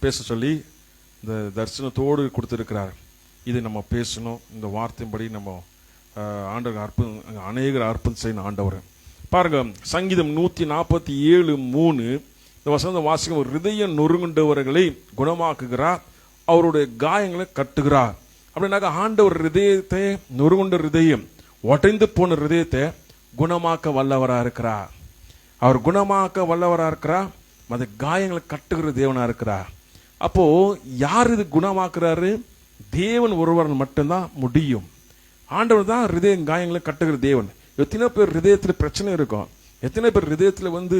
பேச சொல்லி இந்த தரிசனத்தோடு கொடுத்துருக்கிறார். இது நம்ம பேசணும். இந்த வார்த்தையின்படி நம்ம ஆண்டவர் அநேகர் அர்ப்பணம் செய்யணும். ஆண்டவர் பாருங்க, சங்கீதம் 147:3 இந்த வசனம் வாசிக்கும். ஹிருதயம் நொறுங்குண்டவர்களை குணமாக்குகிறார், அவருடைய காயங்களை கட்டுகிறார். அப்படின்னாக்க ஆண்டவர் ஹிருதயத்தை, நொறுங்குண்ட ஹிருதயம், உடைந்து போன ஹிருதயத்தை குணமாக்க வல்லவரா இருக்கிறார். அவர் குணமாக்க வல்லவரா இருக்கிறார், அந்த காயங்களை கட்டுகிற தேவனா இருக்கிறார். அப்போ யார் இது குணமாக்குறாரு? தேவன் ஒருவர் மட்டும்தான் முடியும். ஆண்டவர் தான் ஹிருதய காயங்களை கட்டுகிற தேவன். எத்தனை பேர் ஹிருதயத்தில் பிரச்சனை இருக்கும், எத்தனை பேர் ஹிருதயத்தில் வந்து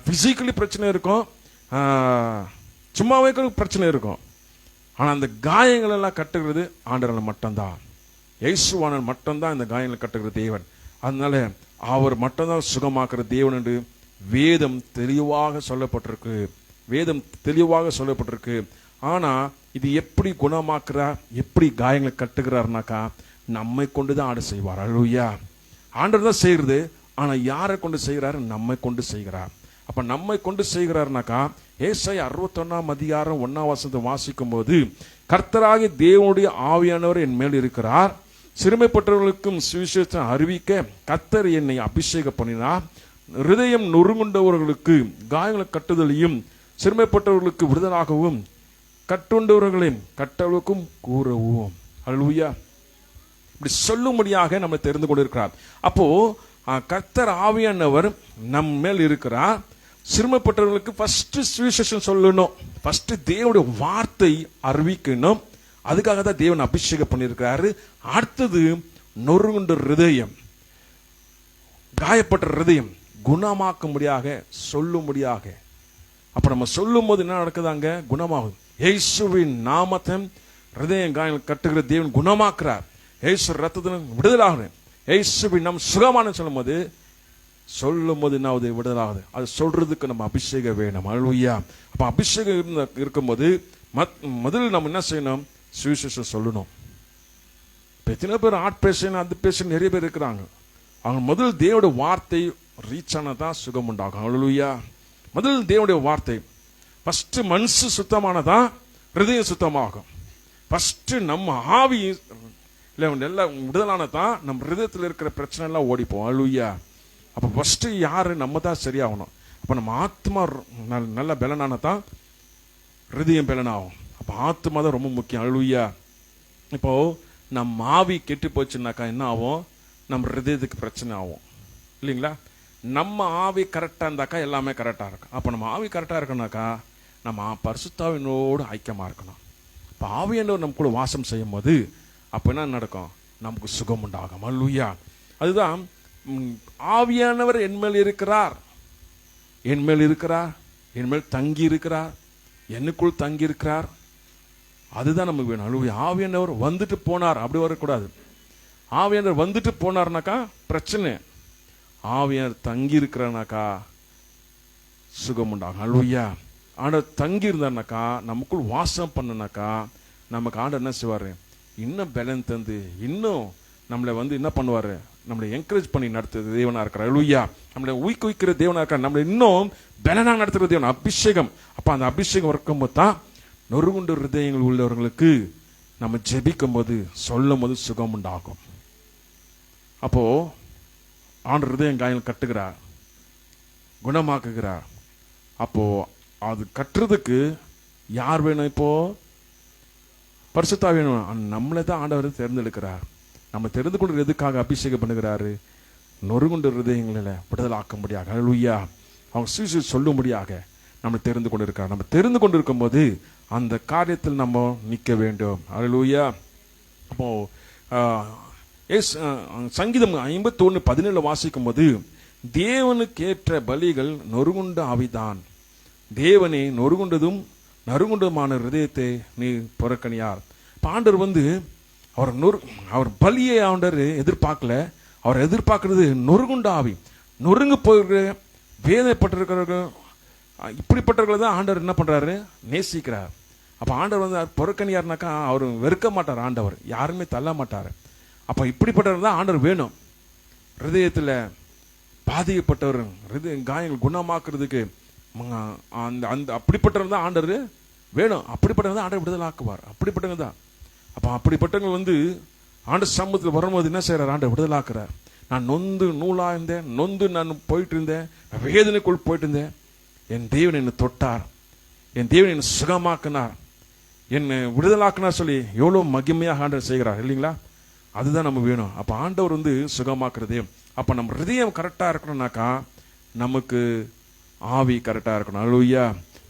பிசிக்கலி பிரச்சனை இருக்கும், சும்மாவே பிரச்சனை இருக்கும். ஆனால் அந்த காயங்கள் எல்லாம் கட்டுகிறது ஆண்டவர் மட்டும்தான். இயேசுவானவர் மட்டும்தான் இந்த காயங்களை கட்டுகிற தேவன். அதனால அவர் மட்டும்தான் சுகமாக்குற தேவன் என்று வேதம் தெளிவாக சொல்லப்பட்டிருக்கு. வேதம் தெளிவாக சொல்லப்பட்டிருக்கு. ஆனா இது எப்படி குணமாக்குறார், எப்படி காயங்களை கட்டுகிறார்னாக்கா நம்மை கொண்டுதான் ஆண்டு செய்வார். அல்லேலூயா. ஆண்டவர் தான் செய்கிறது. ஆனா யாரை கொண்டு செய்கிறார்? நம்மை கொண்டு செய்கிறார். அப்ப நம்மை கொண்டு செய்கிறார்னாக்கா ஏசாயா 61:1 வாசிக்கும் போது, கர்த்தராகிய தேவனுடைய ஆவியானவர் என் மேல் இருக்கிறார், சிறுமைப்பட்டவர்களுக்கும் சுவிசேஷத்தை அறிவிக்க கர்த்தர் என்னை அபிஷேகம் பண்ணினார், ஹிருதயம் நொறுங்குண்டவர்களுக்கு காயங்களை கட்டுதலையும், சிறுமைப்பட்டவர்களுக்கு விடுதலாகவும், கட்டுண்டவர்களையும் கட்டளவுக்கும் கூறவும். அல்லேலூயா. இப்படி சொல்லும்படியாக நம்ம தெரிந்து கொண்டிருக்கிறார். அப்போ கர்த்தர் ஆவியானவர் நம் மேல் இருக்கிறார். சிறுமைப்பட்டவர்களுக்கு ஃபர்ஸ்ட் சுவிசேஷம் சொல்லணும், ஃபர்ஸ்ட் தேவனுடைய வார்த்தை அறிவிக்கணும். அதுக்காக தான் தேவன் அபிஷேகம் பண்ணியிருக்கிறாரு. அடுத்தது நொறுங்குண்ட ஹிருதயம், காயப்பட்ட ஹிருதயம் குணமாக்கும்படியாக, சொல்லும்படியாக. அப்ப நம்ம சொல்லும் போது என்ன நடக்குதாங்க? குணமாகும். இயேசுவின் நாமத்தை ஹிருதயம் காயங்கள் கட்டுகிற தேவன் குணமாக்குறார். இயேசு ரத்தத்தின் விடுதலாகுது. இயேசுவின் நம் சுகமான சொல்லும் போது என்ன ஆகுது? விடுதலாகுது. அது சொல்றதுக்கு நம்ம அபிஷேகம் வேணும். அல்லேலூயா. அப்ப அபிஷேகம் இருக்கும்போது முதல்ல நம்ம என்ன செய்யணும்? சுவிசேஷம் சொல்லணும். எத்தனை பேர் பேசணும், அது பேசணும், நிறைய பேர் இருக்கிறாங்க. அவங்க முதல் தேவனுடைய வார்த்தை ரீச் ஆனதான் சுகம் உண்டாகும். அல்லேலூயா. முதல் தேவனுடைய வார்த்தை ஃபர்ஸ்ட் மனசு சுத்தமானதான் ஹிருதயம் சுத்தமாகும். ஃபர்ஸ்ட் நம்ம ஆவி எல்லாம் விடுதலானதான் நம்ம ஹிருதயத்தில் இருக்கிற பிரச்சனை எல்லாம் ஓடிப்போம். அல்லேலூயா. அப்ப ஃபர்ஸ்ட் யாரு? நம்ம தான் சரியாகணும். அப்ப நம்ம ஆத்மா நல்ல பலனானதான் ஹிருதயம் பலனாகும். அப்ப ஆத்மா தான் ரொம்ப முக்கியம். அல்லேலூயா. இப்போ நம்ம ஆவி கெட்டு போச்சுன்னாக்கா என்ன ஆகும்? நம்ம ஹிருதயத்துக்கு பிரச்சனை ஆகும் இல்லைங்களா? நம்ம ஆவி கரெக்டா இருந்தாக்கா எல்லாமே கரெக்டா இருக்கும். அப்ப நம்ம ஆவி கரெக்டா இருக்கணும்னாக்கா நம்ம பரிசுத்தாவினோடு ஐக்கியமா இருக்கணும். இப்ப ஆவியானவர் நம்ம கூட வாசம் செய்யும் போது அப்ப என்ன நடக்கும்? நமக்கு சுகம் உண்டாகும். அல்லேலூயா. அதுதான் ஆவியானவர் என்மேல் இருக்கிறார், என்மேல் இருக்கிறார், என்மேல் தங்கி இருக்கிறார், என்னுக்குள் தங்கி இருக்கிறார். அதுதான் நமக்கு வேணும். அல்லேலூயா. ஆவியானவர் வந்துட்டு போனார் அப்படி வரக்கூடாது. ஆவியானவர் வந்துட்டு போனார்னாக்கா பிரச்சனை. ஆவியானவர் தங்கி இருக்கிறானாக்கா சுகம் உண்டாகும். அல்லேலூயா. ஆண்டவர் தங்கி இருந்தார்னாக்கா, நமக்குள் வாசம் பண்ணனாக்கா, நமக்கு ஆண்டவர் என்ன செய்வாரு? இன்னும் பலன் தந்து இன்னும் நம்மளை என்ன பண்ணுவாரு? நம்மளை என்கரேஜ் பண்ணி நடத்துறது தேவனா இருக்கிறார். அல்லேலூயா. நம்மளை ஊக்குவிக்கிற தேவனா இருக்கிறார். நம்மளை இன்னும் பலனா நடத்துகிற தேவன் அபிஷேகம். அப்ப அந்த அபிஷேகம் இருக்கும்போது தான் நொறுங்குண்ட ஹிருதயங்கள் உள்ளவர்களுக்கு நம்ம ஜெபிக்கும் போது, சொல்லும் போது சுகம் உண்டாகும். அப்போ ஆண்டவர் ஹிருதயம் காயங்கள் கட்டுகிறார், குணமாக்குகிறார். அப்போ அது கட்டுறதுக்கு யார் வேணும்? இப்போ பரிசுத்தா வேணும். நம்மளை தான் ஆண்டவர் தேர்ந்தெடுக்கிறார். நம்ம தெரிந்து கொண்டு எதுக்காக அபிஷேகம் பண்ணுகிறாரு? நொறுங்குண்ட ஹிருதயங்களில் விடுதலாக்கும்படியாக. அல்லேலூயா. அவங்க சுவிசேஷம் சொல்லும்படியாக நம்ம தெரிந்து கொண்டு இருக்கிறார். நம்ம தெரிந்து கொண்டு இருக்கும் போது அந்த காரியத்தில் நம்ம நிற்க வேண்டும். அல்லேலூயா. அப்போ சங்கீதம் 51:17 வாசிக்கும் போது, தேவனுக்கு ஏற்ற பலிகள் நொறுங்குண்ட ஆவிதான், தேவனே நொறுங்குண்டதும் நறுங்குண்டதுமான ஹிருதயத்தை நீ புறக்கணியார். ஆண்டவர் அவர் பலியை ஆண்டவர் எதிர்பார்க்கல. அவர் எதிர்பார்க்கிறது நொறுங்குண்ட ஆவி. நொறுங்கு போயிருக்கிற வேதனைப்பட்டிருக்கிறவர்கள், இப்படிப்பட்டவர்களை தான் ஆண்டவர் என்ன பண்றாரு? நேசிக்கிறார். அப்ப ஆண்டவர் புறக்கணியார்னாக்கா அவர் வெறுக்க மாட்டார். ஆண்டவர் யாருமே தள்ள மாட்டார். அப்ப இப்படிப்பட்டவர் தான் ஆண்டவர் வேணும். ஹிருதயத்தில் பாதிக்கப்பட்டவர், காயங்கள் குணமாக்குறதுக்கு அந்த அப்படிப்பட்டவர் தான் ஆண்டவர் வேணும். அப்படிப்பட்டவங்க தான் ஆண்டவர் விடுதலாக்குவார். அப்படிப்பட்டவங்க தான். அப்ப அப்படிப்பட்டவங்க ஆண்டு சமூகத்தில் வரும்போது என்ன செய்யறார்? ஆண்டவர் விடுதலாக்குறார். நான் நொந்து நூலா இருந்தேன், நொந்து நான் போயிட்டு இருந்தேன், வேதனைக்குள் போயிட்டு இருந்தேன். என் தேவன் என்னை தொட்டார், என் தேவன் என்னை சுகமாக்கினார், என்னை விடுதலாக்கினார் சொல்லி எவ்வளவு மகிமையாக ஆண்டவர் செய்கிறார் இல்லைங்களா? அதுதான் நம்ம வேணும். அப்ப ஆண்டவர் சுகமாக்குறது. அப்ப நம்ம ஹிருதயம் கரெக்டா இருக்கணும்னாக்கா நமக்கு ஆவி கரெக்டா இருக்கணும். அல்லேலூயா.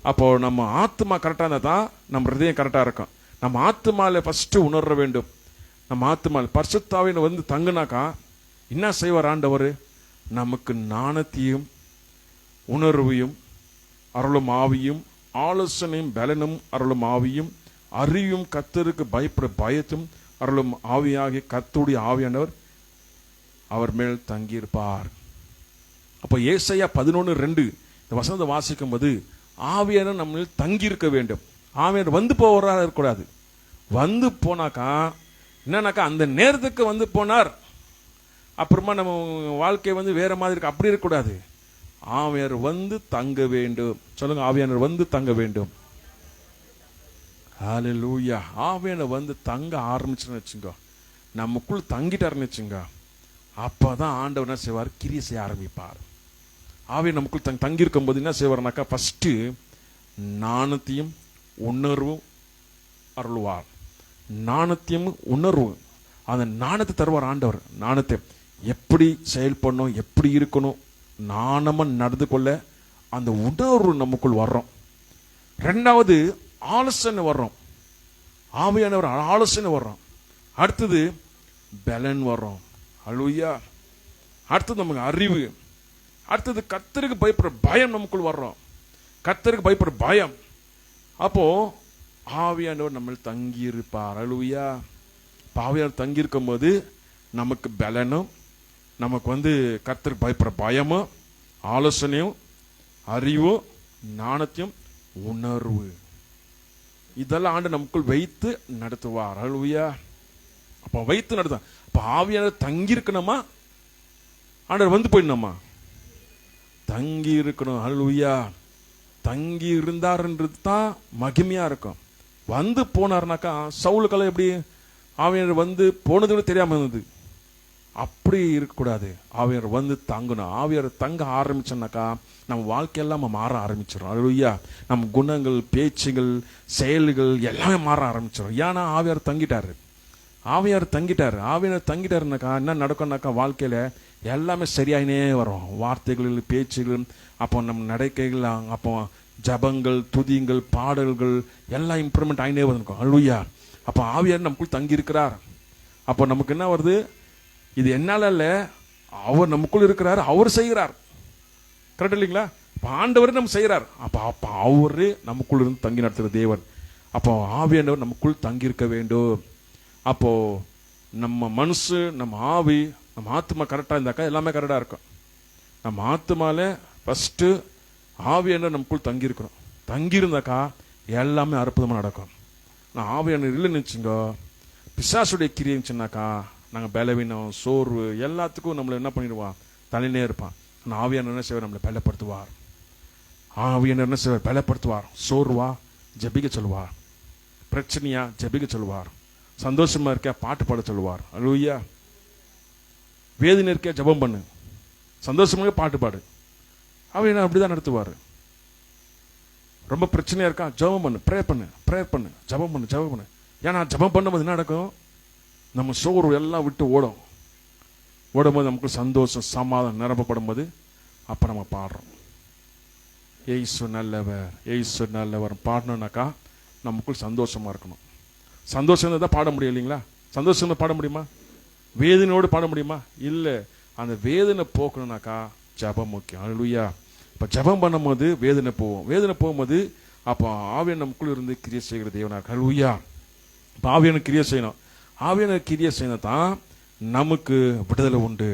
அப்போ நம்ம ஆத்மா கரெக்டா இருந்தா தான் நம்ம ஹிருதயம் கரெக்டா இருக்கும். நம்ம ஆத்மால ஃபர்ஸ்ட் உணர வேண்டும். நம்ம ஆத்மால பரிசுத்த ஆவியில தங்குனாக்கா என்ன செய்வார் ஆண்டவர்? நமக்கு ஞானத்தையும் உணர்வையும் அருளும் ஆவியும் ஆலோசனையும் பலனும் அருளும் ஆவியும் அறிவும் கர்த்தருக்கு பயப்பட பயத்தும் அருளும் ஆவியாகிய கர்த்தருடைய ஆவியானவர் அவர் மேல் தங்கியிருப்பார். அப்ப ஏசாயா 11:2 இந்த வசனத்தை வாசிக்கும் போது ஆவியானவர் நம்ம தங்கி இருக்க வேண்டும். ஆவியானவர் போறா இருக்கக்கூடாது. போனாக்கா என்னன்னாக்கா அந்த நேரத்துக்கு போனார், அப்புறமா நம்ம வாழ்க்கை வேற மாதிரி இருக்கு, அப்படி இருக்கக்கூடாது. ஆவியானவர் தங்க வேண்டும். சொல்லுங்க, ஆவியானவர் தங்க வேண்டும். ஹல்லேலூயா. ஆவியானவர் தங்க ஆரம்பிச்சுன்னு வச்சுங்க, நமக்குள் தங்கிட்டாருன்னு வச்சுங்க, அப்பதான் ஆண்டவர் என்ன செய்வார்? கிரியை செய்ய ஆரம்பிப்பார். ஆவியை நமக்குள் தங்கி இருக்கும் போது என்ன செய்வார்னாக்கா ஃபர்ஸ்ட் ஞானத்தையும் உணர்வும் அருள்வார். ஞானத்தையும் உணர்வும், அந்த ஞானத்தை தருவார் ஆண்டவர். ஞானத்தை எப்படி செயல்படணும், எப்படி இருக்கணும், ஞானமா நடந்து கொள்ள அந்த உணர்வு நமக்குள் வர்றோம். ரெண்டாவது ஆலோசனை வர்றோம். ஆவியானவர் ஆலோசனை வர்றோம். அடுத்தது பலன் வர்றோம். அல்லேலூயா. அடுத்தது நமக்கு அறிவு. அடுத்தது கர்த்தருக்கு பயப்படுற பயம் நமக்குள் வர்றோம். கர்த்தருக்கு பயப்படுற பயம். அப்போ ஆவியானவர் நம்ம தங்கி இருப்பார். அல்லேலூயா. ஆவியானவர் தங்கி இருக்கும் போது நமக்கு பலனும், நமக்கு கர்த்தருக்கு பயப்படுற பயமும், ஆலோசனையும், அறிவும், ஞானத்தையும், உணர்வு, இதெல்லாம் ஆண்டு நமக்குள் வைத்து நடத்துவார். அல்லேலூயா. அப்ப வைத்து நடத்த. அப்ப ஆவியானவர் தங்கி இருக்கணுமா, ஆண்டவர் போயிடணுமா? தங்கி இருக்கணும். அல்லேலூயா. தங்கி இருந்தாருன்றது தான் மகிமையா இருக்கும். போனார்னாக்கா சவுலுக்கெல்லாம் எப்படி ஆவியானவர் போனது தெரியாம இருந்தது, அப்படி இருக்கக்கூடாது. ஆவியானவர் தங்கணும். ஆவியானவர் தங்க ஆரம்பிச்சோம்னாக்கா நம்ம வாழ்க்கையெல்லாம் மாற ஆரம்பிச்சிடும். அல்லேலூயா. நம்ம குணங்கள், பேச்சுகள், செயல்கள் எல்லாமே மாற ஆரம்பிச்சிடும். ஏன்னா ஆவியானவர் தங்கிட்டாரு. ஆவியானவர் தங்கிட்டாருனாக்கா என்ன நடக்கும்னாக்கா வாழ்க்கையில எல்லாமே சரியாயினே வரும். வார்த்தைகள், பேச்சுகள், அப்போ நம்ம நடக்கைகள், அப்போ ஜபங்கள், துதிங்கள், பாடல்கள் எல்லாம் இம்ப்ரூவ்மெண்ட் ஆயினே வந்திருக்கும். அல்லேலூயா. அப்போ ஆவியானவர் நமக்குள் தங்கி இருக்கிறார். அப்போ நமக்கு என்ன வருது? இது என்னால இல்ல, அவர் நமக்குள் இருக்கிறார், அவர் செய்கிறார். கரெக்ட் இல்லைங்களா? ஆண்டவர் நம்ம செய்யறார். அப்ப அவரு நமக்குள் இருந்து தங்கி நடத்துகிற தேவன். அப்போ ஆவியானவர் நமக்குள் தங்கி இருக்க வேண்டும். அப்போ நம்ம மனசு, நம்ம ஆவி, நம்ம ஆத்மா கரெக்டா இருந்தாக்கா எல்லாமே கரெக்டா இருக்கும். நம்ம ஆத்மால ஃபர்ஸ்ட் ஆவியானவர் நமக்குள் தங்கி இருக்கணும். தங்கி இருந்தாக்கா எல்லாமே அற்புதமா நடக்கும். நான் ஆவியானவர் இல்லைன்னு வச்சுங்க, பிசாசுடைய கிரியை இருந்துச்சுன்னாக்கா நாங்கள் பலவீனம், சோர்வு எல்லாத்துக்கும் நம்மளை என்ன பண்ணிடுவான்? தலையிலே இருப்பான். ஆனால் ஆவியானவர் என்ன செய்வார்? நம்மளை பலப்படுத்துவார். ஆவியானவர் என்ன செய்வார்? பலப்படுத்துவார். சோர்வா ஜெபிக்க சொல்லுவார், பிரச்சனையா ஜெபிக்க சொல்லுவார், சந்தோஷமா இருக்க பாட்டு பாட சொல்லுவார். அல்லேலூயா. வேதனை இருக்க ஜெபம் பண்ணு, சந்தோஷமாக பாட்டு பாடு. ஆவியானவர் அப்படிதான் நடத்துவார். ரொம்ப பிரச்சனையா இருக்கா, ஜெபம் பண்ணு, ப்ரேயர் பண்ணு, ஜெபம் பண்ணு. ஏன்னா ஜெபம் பண்ணும்போது என்ன நடக்கும்? நம்ம சோர்வு எல்லாம் விட்டு ஓடும்போது நமக்கு சந்தோஷம், சமாதானம் நிரப்பப்படும் போது அப்ப நம்ம பாடுறோம், ஏசு நல்லவர், ஏசு நல்லவர் பாடணும்னாக்கா நமக்குள் சந்தோஷமா இருக்கணும். சந்தோஷம் தான் பாட முடியும் இல்லைங்களா? சந்தோஷமா பாட முடியுமா? வேதனையோடு பாட முடியுமா? இல்ல. அந்த வேதனை போக்கணும்னாக்கா ஜபம் முக்கியம். அல்லேலூயா. இப்ப ஜபம் பண்ணும்போது வேதனை போகும்போது அப்ப ஆவியானவர் நமக்குள்ள இருந்து கிரியை செய்கிற தேவனா இருக்கு. அல்லேலூயா. இப்ப ஆவியானவர் கிரியை செய்யணும். ஆவியானவர் கிரியை செய்யணும் தான் நமக்கு விடுதலை உண்டு.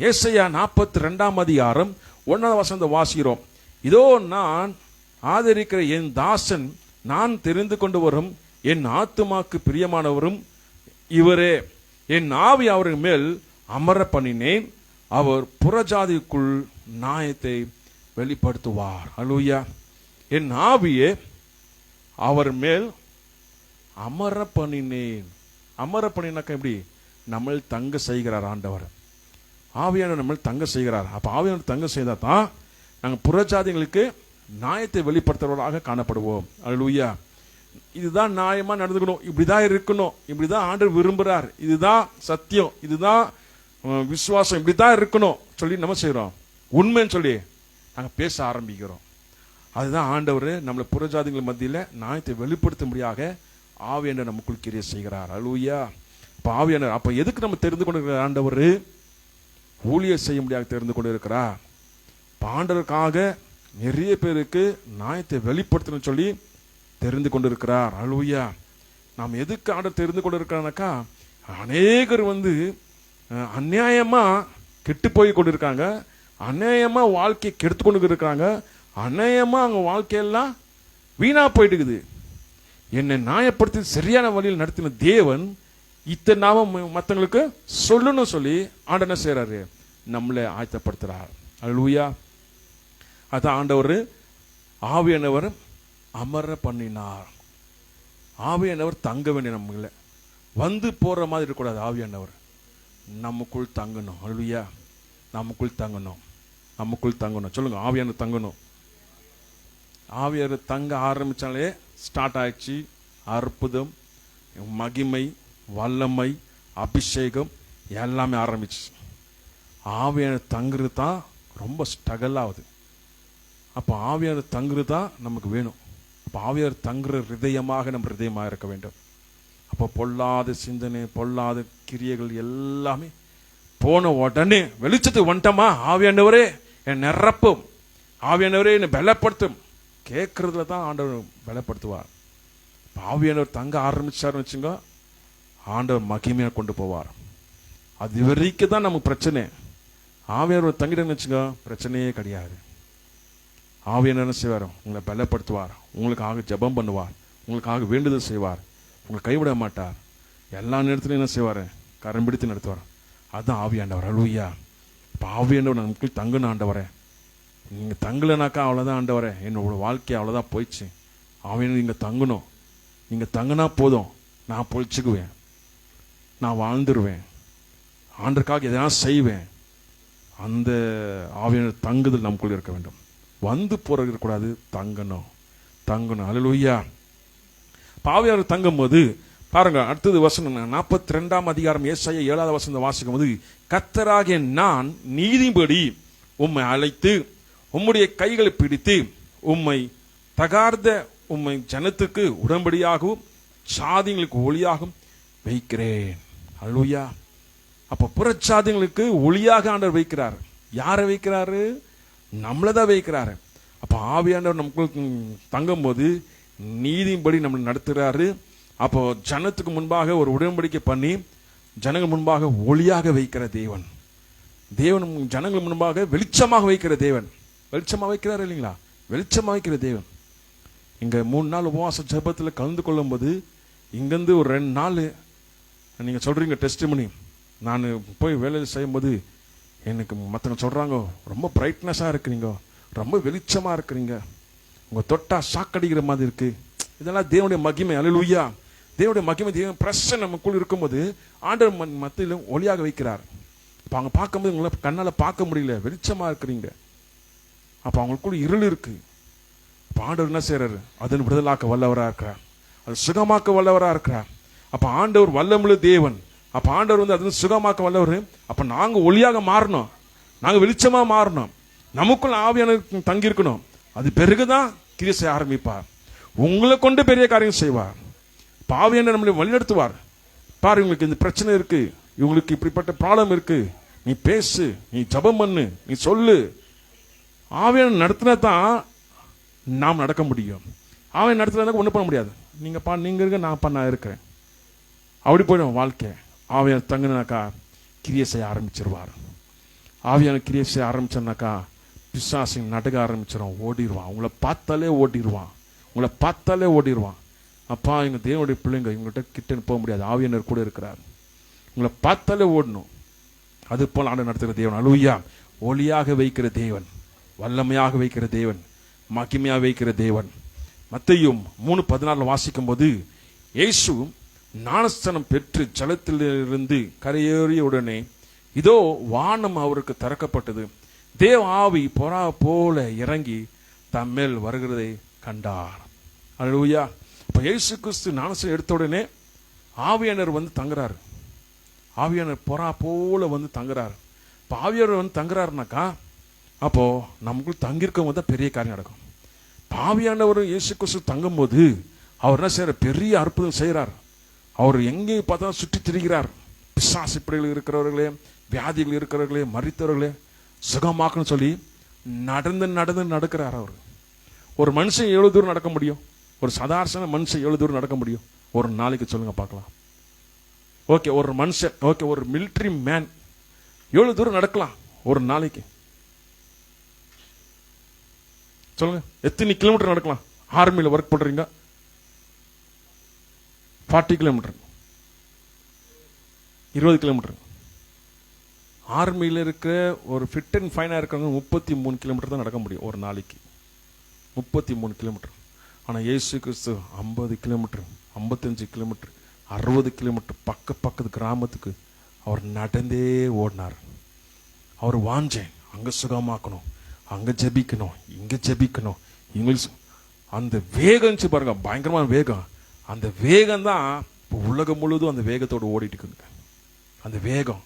ஏசாயா 42:1 வாசிக்கிறோம். இதோ நான் ஆதரிக்கிற என் தாசன், நான் தெரிந்து கொண்டு வரும் என் ஆத்துமாக்கு பிரியமானவரும் இவரே. என் ஆவி அவர்கள் மேல் அமர பண்ணினேன், அவர் புறஜாதிக்குள் நியாயத்தை வெளிப்படுத்துவார். அல்லேலூயா. என் ஆவியே அவர் மேல் அமர பண்ணினேன். அமர பண்ணினாக்க எப்படி? நம்ம தங்க செய்கிறார் ஆண்டவர். ஆவியானவர் நம்ம தங்க செய்கிறார். அப்ப ஆவியானவர் தங்க செய்தா தான் நாங்கள் புறஜாதிகளுக்கு நியாயத்தை வெளிப்படுத்துறவர்களாக காணப்படுவோம். அல்லேலூயா. இதுதான் நியாயமா நடந்துக்கணும், இப்படிதான் இருக்கணும், இப்படிதான் ஆண்டவர் விரும்புறார், இதுதான் சத்தியம், இதுதான் விசுவாசம், இப்படிதான் இருக்கணும் சொல்லி நம்ம செய்யறோம். உண்மைன்னு சொல்லி நாங்க பேச ஆரம்பிக்கிறோம். அதுதான் ஆண்டவர் நம்மளை புறஜாதிகள் மத்தியில நியாயத்தை வெளிப்படுத்தும்படியாக ஆவியானவர் நமக்குள் கிரியை செய்கிறார். அல்லேலூயா. அப்ப ஆவியானவர் அப்ப எதுக்கு நம்ம தெரிந்து கொண்டிருக்கிற ஆண்டவர் ஊழியர் செய்ய முடியாது தெரிந்து கொண்டு இருக்கிறார். ஆண்டவருக்காக நிறைய பேருக்கு நியாயத்தை வெளிப்படுத்தணும் சொல்லி தெரிந்து கொண்டிருக்கிறார். அல்லேலூயா. நாம் எதுக்கு ஆண்டவர் தெரிந்து கொண்டு இருக்கிறானாக்கா, அநேகர் அநியாயமா கெட்டு போய் கொண்டிருக்காங்க, அநியாயமா வாழ்க்கையை கெடுத்து கொண்டு இருக்காங்க, அநியாயமா அவங்க வாழ்க்கையெல்லாம் வீணா போயிட்டு இருக்குது. என்னை நியாயப்படுத்தி சரியான வழியில் நடத்தின தேவன் இத்தனை நாம மற்றவங்களுக்கு சொல்லணும் சொல்லி ஆண்டவர் என்ன செய்யறாரு? நம்மளை ஆயத்தப்படுத்துறார். அல்லேலூயா. அதான் ஆண்டவர் ஆவியானவர் அமர பண்ணினார். ஆவியானவர் தங்க வேண்டிய நம்மள வந்து போற மாதிரி இருக்கக்கூடாது. ஆவியானவர் நமக்குள் தங்கணும். அல்லேலூயா. நமக்குள் தங்கணும், நமக்குள் தங்கணும். சொல்லுங்க, ஆவியானவர் தங்கணும். ஆவியானவர் தங்க ஆரம்பிச்சாலே ஸ்டார்ட் ஆயிடுச்சு அற்புதம், மகிமை, வல்லமை, அபிஷேகம் எல்லாமே ஆரம்பிச்சு. ஆவியானவர் தங்குறது தான் ரொம்ப ஸ்ட்ரகிள் ஆகுது. அப்போ ஆவியானவர் தங்குறது தான் நமக்கு வேணும். அப்போ ஆவியானவர் தங்குற ஹிருதயமாக நம்ம ஹிருதயமாக இருக்க வேண்டும். அப்போ பொல்லாத சிந்தனை, பொல்லாத கிரியைகள் எல்லாமே போன உடனே வெளிச்சத்துக்கு வந்துட்டோமா, ஆவியானவரே என் நிரப்பும், ஆவியானவரே என்னை பலப்படுத்தும் கேட்கறதுல தான் ஆண்டவர் பலப்படுத்துவார். ஆவியானவர் தங்க ஆரம்பிச்சாருன்னு வச்சுங்க, ஆண்டவர் மகிமையாக கொண்டு போவார். அது வரைக்கும் தான் நமக்கு பிரச்சனை. ஆவியானவர் தங்கிட்டேன்னு வச்சுங்க, பிரச்சனையே கிடையாது. ஆவியானவர் என்ன செய்வார்? உங்களை பலப்படுத்துவார், உங்களுக்காக ஜெபம் பண்ணுவார், உங்களுக்காக வேண்டுதல் செய்வார், உங்களை கைவிட மாட்டார். எல்லா நேரத்திலும் என்ன செய்வார்? கரம் பிடித்து நடத்துவார். அதுதான் ஆவியானவர். அல்லேலூயா. இப்போ ஆவியானவர் நமக்கு தங்கணும். ஆண்டவரே நீங்க தங்கலைனாக்கா அவ்வளோதான் ஆண்டவரே, என்னோட வாழ்க்கை அவ்வளோதான் போயிடுச்சு. ஆவியானவர் நீங்க தங்கணும். நீங்க தங்கினா போதும், நான் பொழிச்சுக்குவேன், நான் வாழ்ந்துருவேன், ஆண்டருக்காக எதனா செய்வேன். அந்த ஆவியானவர் தங்குதல் நமக்குள்ள இருக்க வேண்டும். வந்து போற இருக்கக்கூடாது, தங்கணும், தங்கணும். அல்லேலூயா. ஆவியானவர் தங்கும் போது பாருங்க, அடுத்தது வசனம் 42ஆம் அதிகாரம் ஏசாயா 7வது வசனம் வாசிக்கும் போது, கர்த்தராகிய நான் நீதிபடி உம்மை அழைத்து உம்முடைய கைகளை பிடித்து உம்மை தகார்ந்த உம்மை ஜனத்துக்கு உடன்படியாகவும் சாதிங்களுக்கு ஒளியாகவும் வைக்கிறேன். அல்லேலூயா. அப்ப புறச்சாதிங்களுக்கு ஒளியாக ஆண்டவர் வைக்கிறார். யாரை வைக்கிறாரு? நம்மளதான் வைக்கிறாரு. அப்ப ஆவியானவர் நமக்கு தங்கும் போது நீதிபடி நம்மளை நடத்துகிறாரு. அப்போ ஜனத்துக்கு முன்பாக ஒரு உடன்படிக்கை பண்ணி ஜனங்கள் முன்பாக ஒளியாக வைக்கிற தேவன். தேவன் ஜனங்கள் முன்பாக வெளிச்சமாக வைக்கிற தேவன். வெளிச்சமாக வைக்கிறார் இல்லைங்களா? வெளிச்சமாக வைக்கிற தேவன். இங்க 3 நாள் உபவாச ஜெபத்தில் கலந்து கொள்ளும் போது இங்கிருந்து ஒரு 2 நாள் நீங்க சொல்றீங்க டெஸ்டிமனி, நான் போய் வேலை செய்யும் போது எனக்கு மற்றவங்க சொல்றாங்க, ரொம்ப பிரைட்னஸா இருக்கிறீங்க, ரொம்ப வெளிச்சமா இருக்கிறீங்க, உங்க தொட்டா சாக்கடிக்கிற மாதிரி இருக்கு. இதெல்லாம் தேவனுடைய மகிமை. அல்லேலூயா. தேவனுடைய மகிமை, தேவன் பிரசன்னம் நமக்குள் இருக்கும்போது ஆண்டவர் மத்தியில ஒளியாக வைக்கிறார். அப்ப அவங்க பார்க்கும்போது உங்களை கண்ணால பார்க்க முடியல, வெளிச்சமா இருக்கிறீங்க. அப்ப அவங்களுக்குள்ள இருள் இருக்கு. அப்ப ஆண்டவர் என்ன செய்யறாரு? அதன் விடுதலாக்க வல்லவரா இருக்கிறார், அது சுகமாக்க வல்லவரா இருக்கிறார். அப்ப ஆண்டவர் வல்லமுள்ள தேவன். அப்ப ஆண்டவர் அது சுகமாக்க வல்லவர். அப்ப நாங்க ஒளியாக மாறணும், நாங்க வெளிச்சமா மாறணும், நமக்குள்ள ஆவியானவர் தங்கி இருக்கணும். அது பிறகுதான் கிரியை செய்ய ஆரம்பிப்பார். உங்களை கொண்டு பெரிய காரியம் செய்வார். ஆவியானவர் நம்மளை வழிநடத்துவார். பாரு, இவங்களுக்கு இந்த பிரச்சனை இருக்கு, இவங்களுக்கு இப்படிப்பட்ட ப்ராப்ளம் இருக்கு, நீ பேசு, நீ ஜெபம் பண்ணு, நீ சொல்லு. ஆவியானவர் நடத்தினா தான் நாம் நடக்க முடியும். ஆவியானவர் நடத்தினா ஒன்றும் பண்ண முடியாது. நீங்க இருக்க, நான் இருக்கிறேன், அப்படி போயிடும் வாழ்க்கை. ஆவியானவர் தங்கினாக்கா கிரியை செய்ய ஆரம்பிச்சிருவார். ஆவியானவர் கிரியை செய்ய ஆரம்பிச்சானாக்கா பிசாசு நடக்க ஆரம்பிச்சிடும், ஓடிடுவான். உங்களை பார்த்தாலே ஓடிடுவான், உங்களை பார்த்தாலே ஓடிடுவான். அப்பா, எங்க தேவனுடைய பிள்ளைங்க இவங்ககிட்ட கிட்ட போக முடியாது, ஆவியானவர் கூட இருக்கிறார். உங்களை பார்த்தாலே ஓடணும். அது போல ஆண்டவர் நடத்துகிற தேவன். அல்லேலூயா. ஒளியாக வைக்கிற தேவன், வல்லமையாக வைக்கிற தேவன், மகிமையாக வைக்கிற தேவன். மத்தேயு 3:16 வாசிக்கும் போது, இயேசு ஞானஸ்நானம் பெற்று ஜலத்திலிருந்து கரையேறிய உடனே இதோ வானம் அவருக்கு திறக்கப்பட்டது, தேவ ஆவி புறா போல இறங்கி தம்மேல் வருகிறதை கண்டார். அல்லேலூயா. அப்ப இயேசு கிறிஸ்து ஞானஸ்நானம் எடுத்த உடனே ஆவியானவர் வந்து தங்குறாரு. ஆவியானவர் புறா போல வந்து தங்குறாரு. இப்போ ஆவியானவர் வந்து தங்குறாருனாக்கா அப்போ நமக்குள்ள தங்கியிருக்கவங்க தான் பெரிய காரியம் நடக்கும். ஆவியானவர் இயேசு கிறிஸ்து தங்கும் போது அவர் என்ன செய்யற, பெரிய அற்புதம் செய்கிறார். அவர் எங்கேயும் பார்த்தா சுற்றி திரிகிறார். பிசாசு பிடிகள் இருக்கிறவர்களே, வியாதிகள் இருக்கிறவர்களே, மரித்தவர்களே சுகமாக்குன்னு சொல்லி நடக்கிறார். அவர் ஒரு மனுஷன் எவ்வளவு தூரம் நடக்க முடியும்? ஒரு சாதாரண மனுஷன் எவ்வளவு தூரம் நடக்க முடியும் ஒரு நாளைக்கு? சொல்லுங்க பார்க்கலாம். ஓகே, ஒரு மனுஷன், ஓகே, ஒரு மிலிட்டரி மேன் எவ்வளவு தூரம் நடக்கலாம் ஒரு நாளைக்கு? சொல்லுங்க, எத்தனை கிலோமீட்டர் நடக்கலாம்? ஆர்மியில் ஒர்க் பண்றீங்க, 40 கிலோமீட்டர், 20 கிலோமீட்டர். ஆர்மியில் இருக்கிற ஒரு ஃபிட் அண்ட் ஃபைனாக இருக்கிறவங்க 33 கிலோமீட்டர் தான் நடக்க முடியும் ஒரு நாளைக்கு. 33 கிலோமீட்டர். ஆனால் இயேசு கிறிஸ்து 50 கிலோமீட்டர், 55 கிலோமீட்டர், 60 கிலோமீட்டர் பக்கத்து கிராமத்துக்கு அவர் நடந்தே ஓடினார். அவர் வாஞ்சேன் அங்கே சுகமாக்கணும், அங்கே ஜெபிக்கணும், இங்கே ஜெபிக்கணும். இங்கிலீஷ் அந்த வேகம் பாருங்க, பயங்கரமான வேகம். அந்த வேகம் தான் இப்போ உலகம் முழுவதும் அந்த வேகத்தோடு ஓடிட்டு இருக்குங்க. அந்த வேகம்,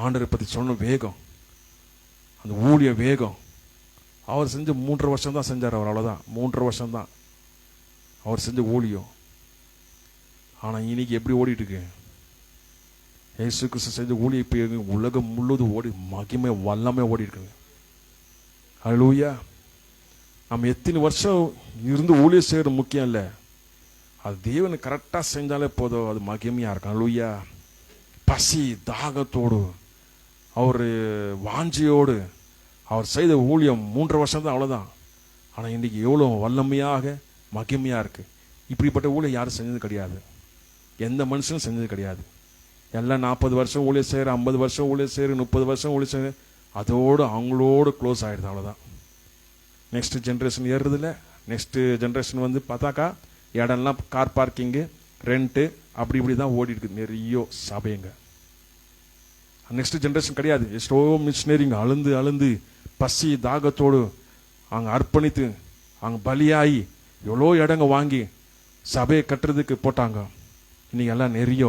ஆண்டரை பற்றி சொன்ன வேகம், அந்த ஊழிய வேகம். அவர் செஞ்ச 3.5 வருஷம் தான் செஞ்சார். அவர் அவ்வளோதான், 3.5 வருஷம் தான் அவர் செஞ்ச ஊழியம். ஆனால் இன்னைக்கு எப்படி ஓடிட்டு இருக்கு? இயேசு கிறிஸ்து செஞ்ச ஊழியம் இப்போ உலகம் முழுவதும் ஓடி மகிமை வல்லமே ஓடி இருக்குங்க. அல்லேலூயா. நம்ம எத்தனை வருஷம் இருந்து ஊழியம் செய்யறது முக்கியம் இல்லை, அது தேவனை கரெக்டாக செஞ்சாலே போதும், அது மகிமையா இருக்கும். அல்லேலூயா. பசி தாகத்தோடு, அவர் வாஞ்சியோடு அவர் செய்த ஊழியம் 3.5 வருஷம் தான், அவ்வளோதான். ஆனால் இன்றைக்கி எவ்வளோ வல்லமையாக மகிமையாக இருக்குது. இப்படிப்பட்ட ஊழியம் யாரும் செஞ்சது கிடையாது, எந்த மனுஷனும் செஞ்சது கிடையாது. எல்லாம் 40 வருஷம் ஊழியம் செய்கிற, 50 வருஷம் ஊழியம் செய்கிற, 30 வருஷம் ஊழியம் செய்கிற, அதோடு அவங்களோடு க்ளோஸ் ஆகிடுது, அவ்வளோதான். நெக்ஸ்ட் ஜென்ரேஷன் ஏறுறதில்ல. நெக்ஸ்ட் ஜென்ரேஷன் வந்து பார்த்தாக்கா இடம்லாம் கார் பார்க்கிங்கு, ரெண்ட்டு, அப்படி இப்படி தான் ஓடி இருக்குது நிறைய சபைங்க. நெக்ஸ்ட் ஜென்ரேஷன் கிடையாது. எவ்வளோ மிஷினரிங்க அழுந்து பசி தாகத்தோடு அங்கே அர்ப்பணித்து அங்கே பலியாகி எவ்வளோ இடங்க வாங்கி சபையை கட்டுறதுக்கு போட்டாங்க. இன்னைக்கு எல்லாம் நிறைய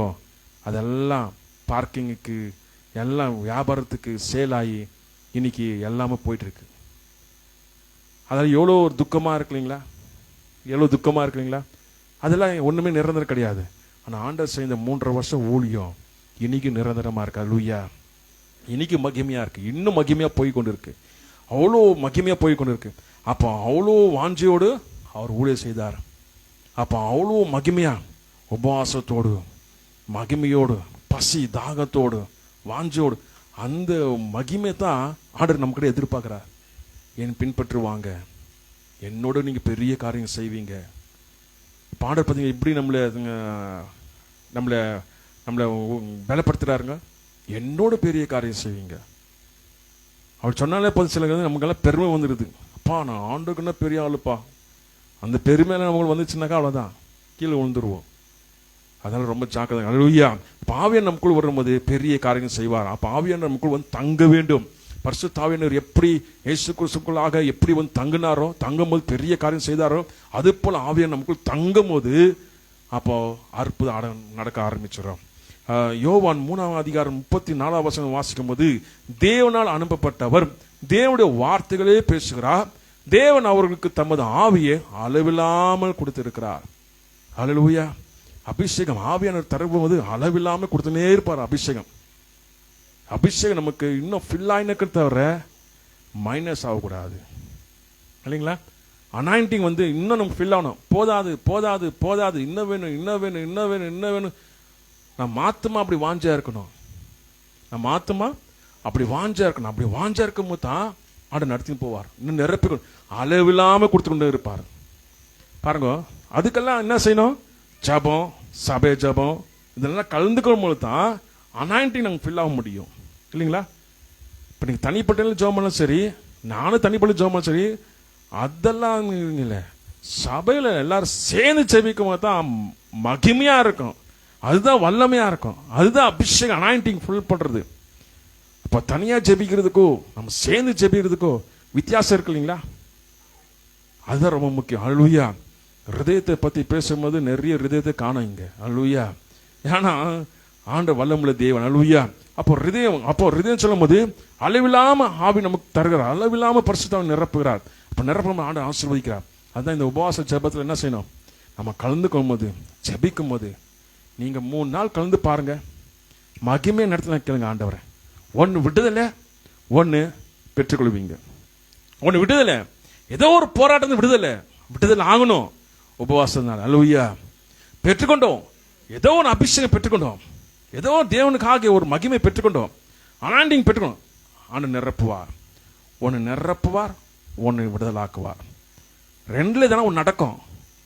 அதெல்லாம் பார்க்கிங்குக்கு, எல்லாம் வியாபாரத்துக்கு சேல் ஆகி இன்னைக்கு எல்லாமே போயிட்டு இருக்கு. அதெல்லாம் எவ்வளோ ஒரு துக்கமாக இருக்குங்களா? எவ்வளோ துக்கமாக இருக்குங்களா? அதெல்லாம் ஒன்றுமே நிரந்தரம் கிடையாது. ஆனால் ஆண்டவர் செய்த 3.5 வருஷம் ஊழியம் இன்னைக்கு நிரந்தரமாக இருக்கு. அல்லேலூயா. இன்னைக்கு மகிமையாக இருக்கு, இன்னும் மகிமையாக போய் கொண்டு இருக்கு, அவ்வளோ மகிமையாக போய் கொண்டு இருக்கு. அப்போ அவ்வளோ வாஞ்சியோடு அவர் ஊழியம் செய்தார். அப்போ அவ்வளோ மகிமையா உபவாசத்தோடு, மகிமையோடு, பசி தாகத்தோடு, வாஞ்சியோடு, அந்த மகிமை தான் ஆண்டவர் நம்ம கிட்ட எதிர்பார்க்கிறார். என் பின்பற்றுவாங்க, என்னோட நீங்க பெரிய காரியம் செய்வீங்க. ஆண்டவர் பார்த்தீங்க இப்படி நம்மளை பலப்படுத்துறாருங்க. என்னோட பெரிய காரியம் செய்வீங்க அவர் சொன்னாலே போது. சில நமக்கெல்லாம் பெருமை வந்துடுது. அப்பா நான் ஆண்டவருக்குன்னா பெரிய ஆளுப்பா, அந்த பெருமையில நமக்கு வந்துச்சுனாக்கா அவ்வளோதான், கீழே விழுந்துருவோம். அதனால ரொம்ப ஜாக்கிரதை. அல்லேலூயா. ஆவியானவர் நமக்குள் வரும்போது பெரிய காரியம் செய்வார். அப்போ ஆவியானவர் நமக்குள் வந்து தங்க வேண்டும். பரிசுத்த ஆவியானவர் எப்படி இயேசு கிறிஸ்துக்குள்ளாக எப்படி வந்து தங்கினாரோ, தங்கும் போது பெரிய காரியம் செய்தாரோ, அது போல ஆவியானவர் நமக்குள் தங்கும் போது அப்போ அற்புதம் நடக்க ஆரம்பிச்சிடும். யோவான் 3ஆம் அதிகாரம் 34ஆம் வசனம் வாசிக்கும் போது, தேவனால் அனுப்பப்பட்டவர் தேவனுடைய வார்த்தைகளே பேசுகிறார், தேவன் அவர்களுக்கு தமது ஆவியை அளவில்லாமல் கொடுத்திருக்கிறார். அல்லேலூயா. அபிஷேகம் ஆவியானவர் தரும்போது அளவில்லாமல் கொடுத்துனே இருப்பார். அபிஷேகம் நமக்கு இன்னும் ஃபில் ஆயினக்கு தவிர மைனஸ் ஆகக்கூடாது, இல்லைங்களா? அனாயிண்டிங் வந்து இன்னும் நமக்கு ஃபில் ஆகணும். போதாது போதாது போதாது, இன்னும் வேணும் இன்னும் வேணும் இன்னும் வேணும் இன்னும் வேணும். நம்ம ஆத்துமா அப்படி வாஞ்சா இருக்கணும். நம்ம ஆத்துமா அப்படி வாஞ்சா இருக்கணும். அப்படி வாஞ்சா இருக்கும் போது தான் ஆண்டு நடத்தின்னு போவார். இன்னும் நிரப்பிக்கணும், அளவில்லாம கொடுத்து கொண்டு இருப்பார். பாருங்க, அதுக்கெல்லாம் என்ன செய்யணும்? ஜபம், சபை ஜபம், இதெல்லாம் கலந்துக்கும் போது தான் அனாயிண்டிங் நமக்கு ஃபில் ஆக முடியும், இல்லைங்களா? இப்போ நீங்கள் தனிப்பட்ட ஜபம் பண்ணாலும் சரி, நானும் தனிப்பட்ட ஜபம் பண்ணாலும் சரி, அதெல்லாம் இல்லை. சபையில எல்லாரும் சேர்ந்து ஜெபிக்கும் போது தான் மகிமையா இருக்கும், அதுதான் வல்லமையா இருக்கும், அதுதான் அபிஷேகம் அனாயிண்டிங் ஃபுல் பண்றது. அப்ப தனியா ஜெபிக்கிறதுக்கோ நம்ம சேர்ந்து ஜெபிக்கிறதுக்கோ வித்தியாசம் இருக்கு இல்லைங்களா? அதுதான் ரொம்ப முக்கியம். அல்லேலூயா. ஹிருதயத்தை பத்தி பேசும்போது நிறைய ஹிருதயத்தை காணும் இங்க. அல்லேலூயா. ஏன்னா ஆண்டவர் வல்லமுள்ள தேவன். அல்லேலூயா. அப்போ ஹிருதயம் சொல்லும் போது அளவில்லாம ஆவி நமக்கு தருகிறார், அளவில்லாம பரிசுத்தாவியை நிரப்புகிறார். அப்ப நிரப்ப ஆண்டவர் ஆசீர்வதிக்கிறார். அதுதான் இந்த உபவாச ஜெபத்தில் என்ன செய்யணும், நம்ம கலந்து கொள்ளும்போது ஜெபிக்கும் போது நீங்க 3 நாள் கலந்து பாருங்க, மகிமையை நடத்தின கேளுங்க ஆண்டவரை. ஒன்னு விடுதலை, ஒன்னு பெற்றுக்கொள்வீங்க. ஒன்னு விடுதலை, ஏதோ ஒரு போராட்டம் விடுதலை ஆகணும் உபவாசம். அல்லேலூயா. பெற்றுக்கொண்டோம், ஏதோ ஒரு அபிஷேகம் பெற்றுக்கொண்டோம், ஏதோ தேவனுக்காக ஒரு மகிமை பெற்றுக்கொண்டோம், அனாயிண்டிங் பெற்றுக்கொண்டோம். ஆண்டு நிரப்புவார், ஒன்னு நிரப்புவார், ஒன்னு விடுதலாக்குவார். ரெண்டுல தானே ஒன்று நடக்கும்,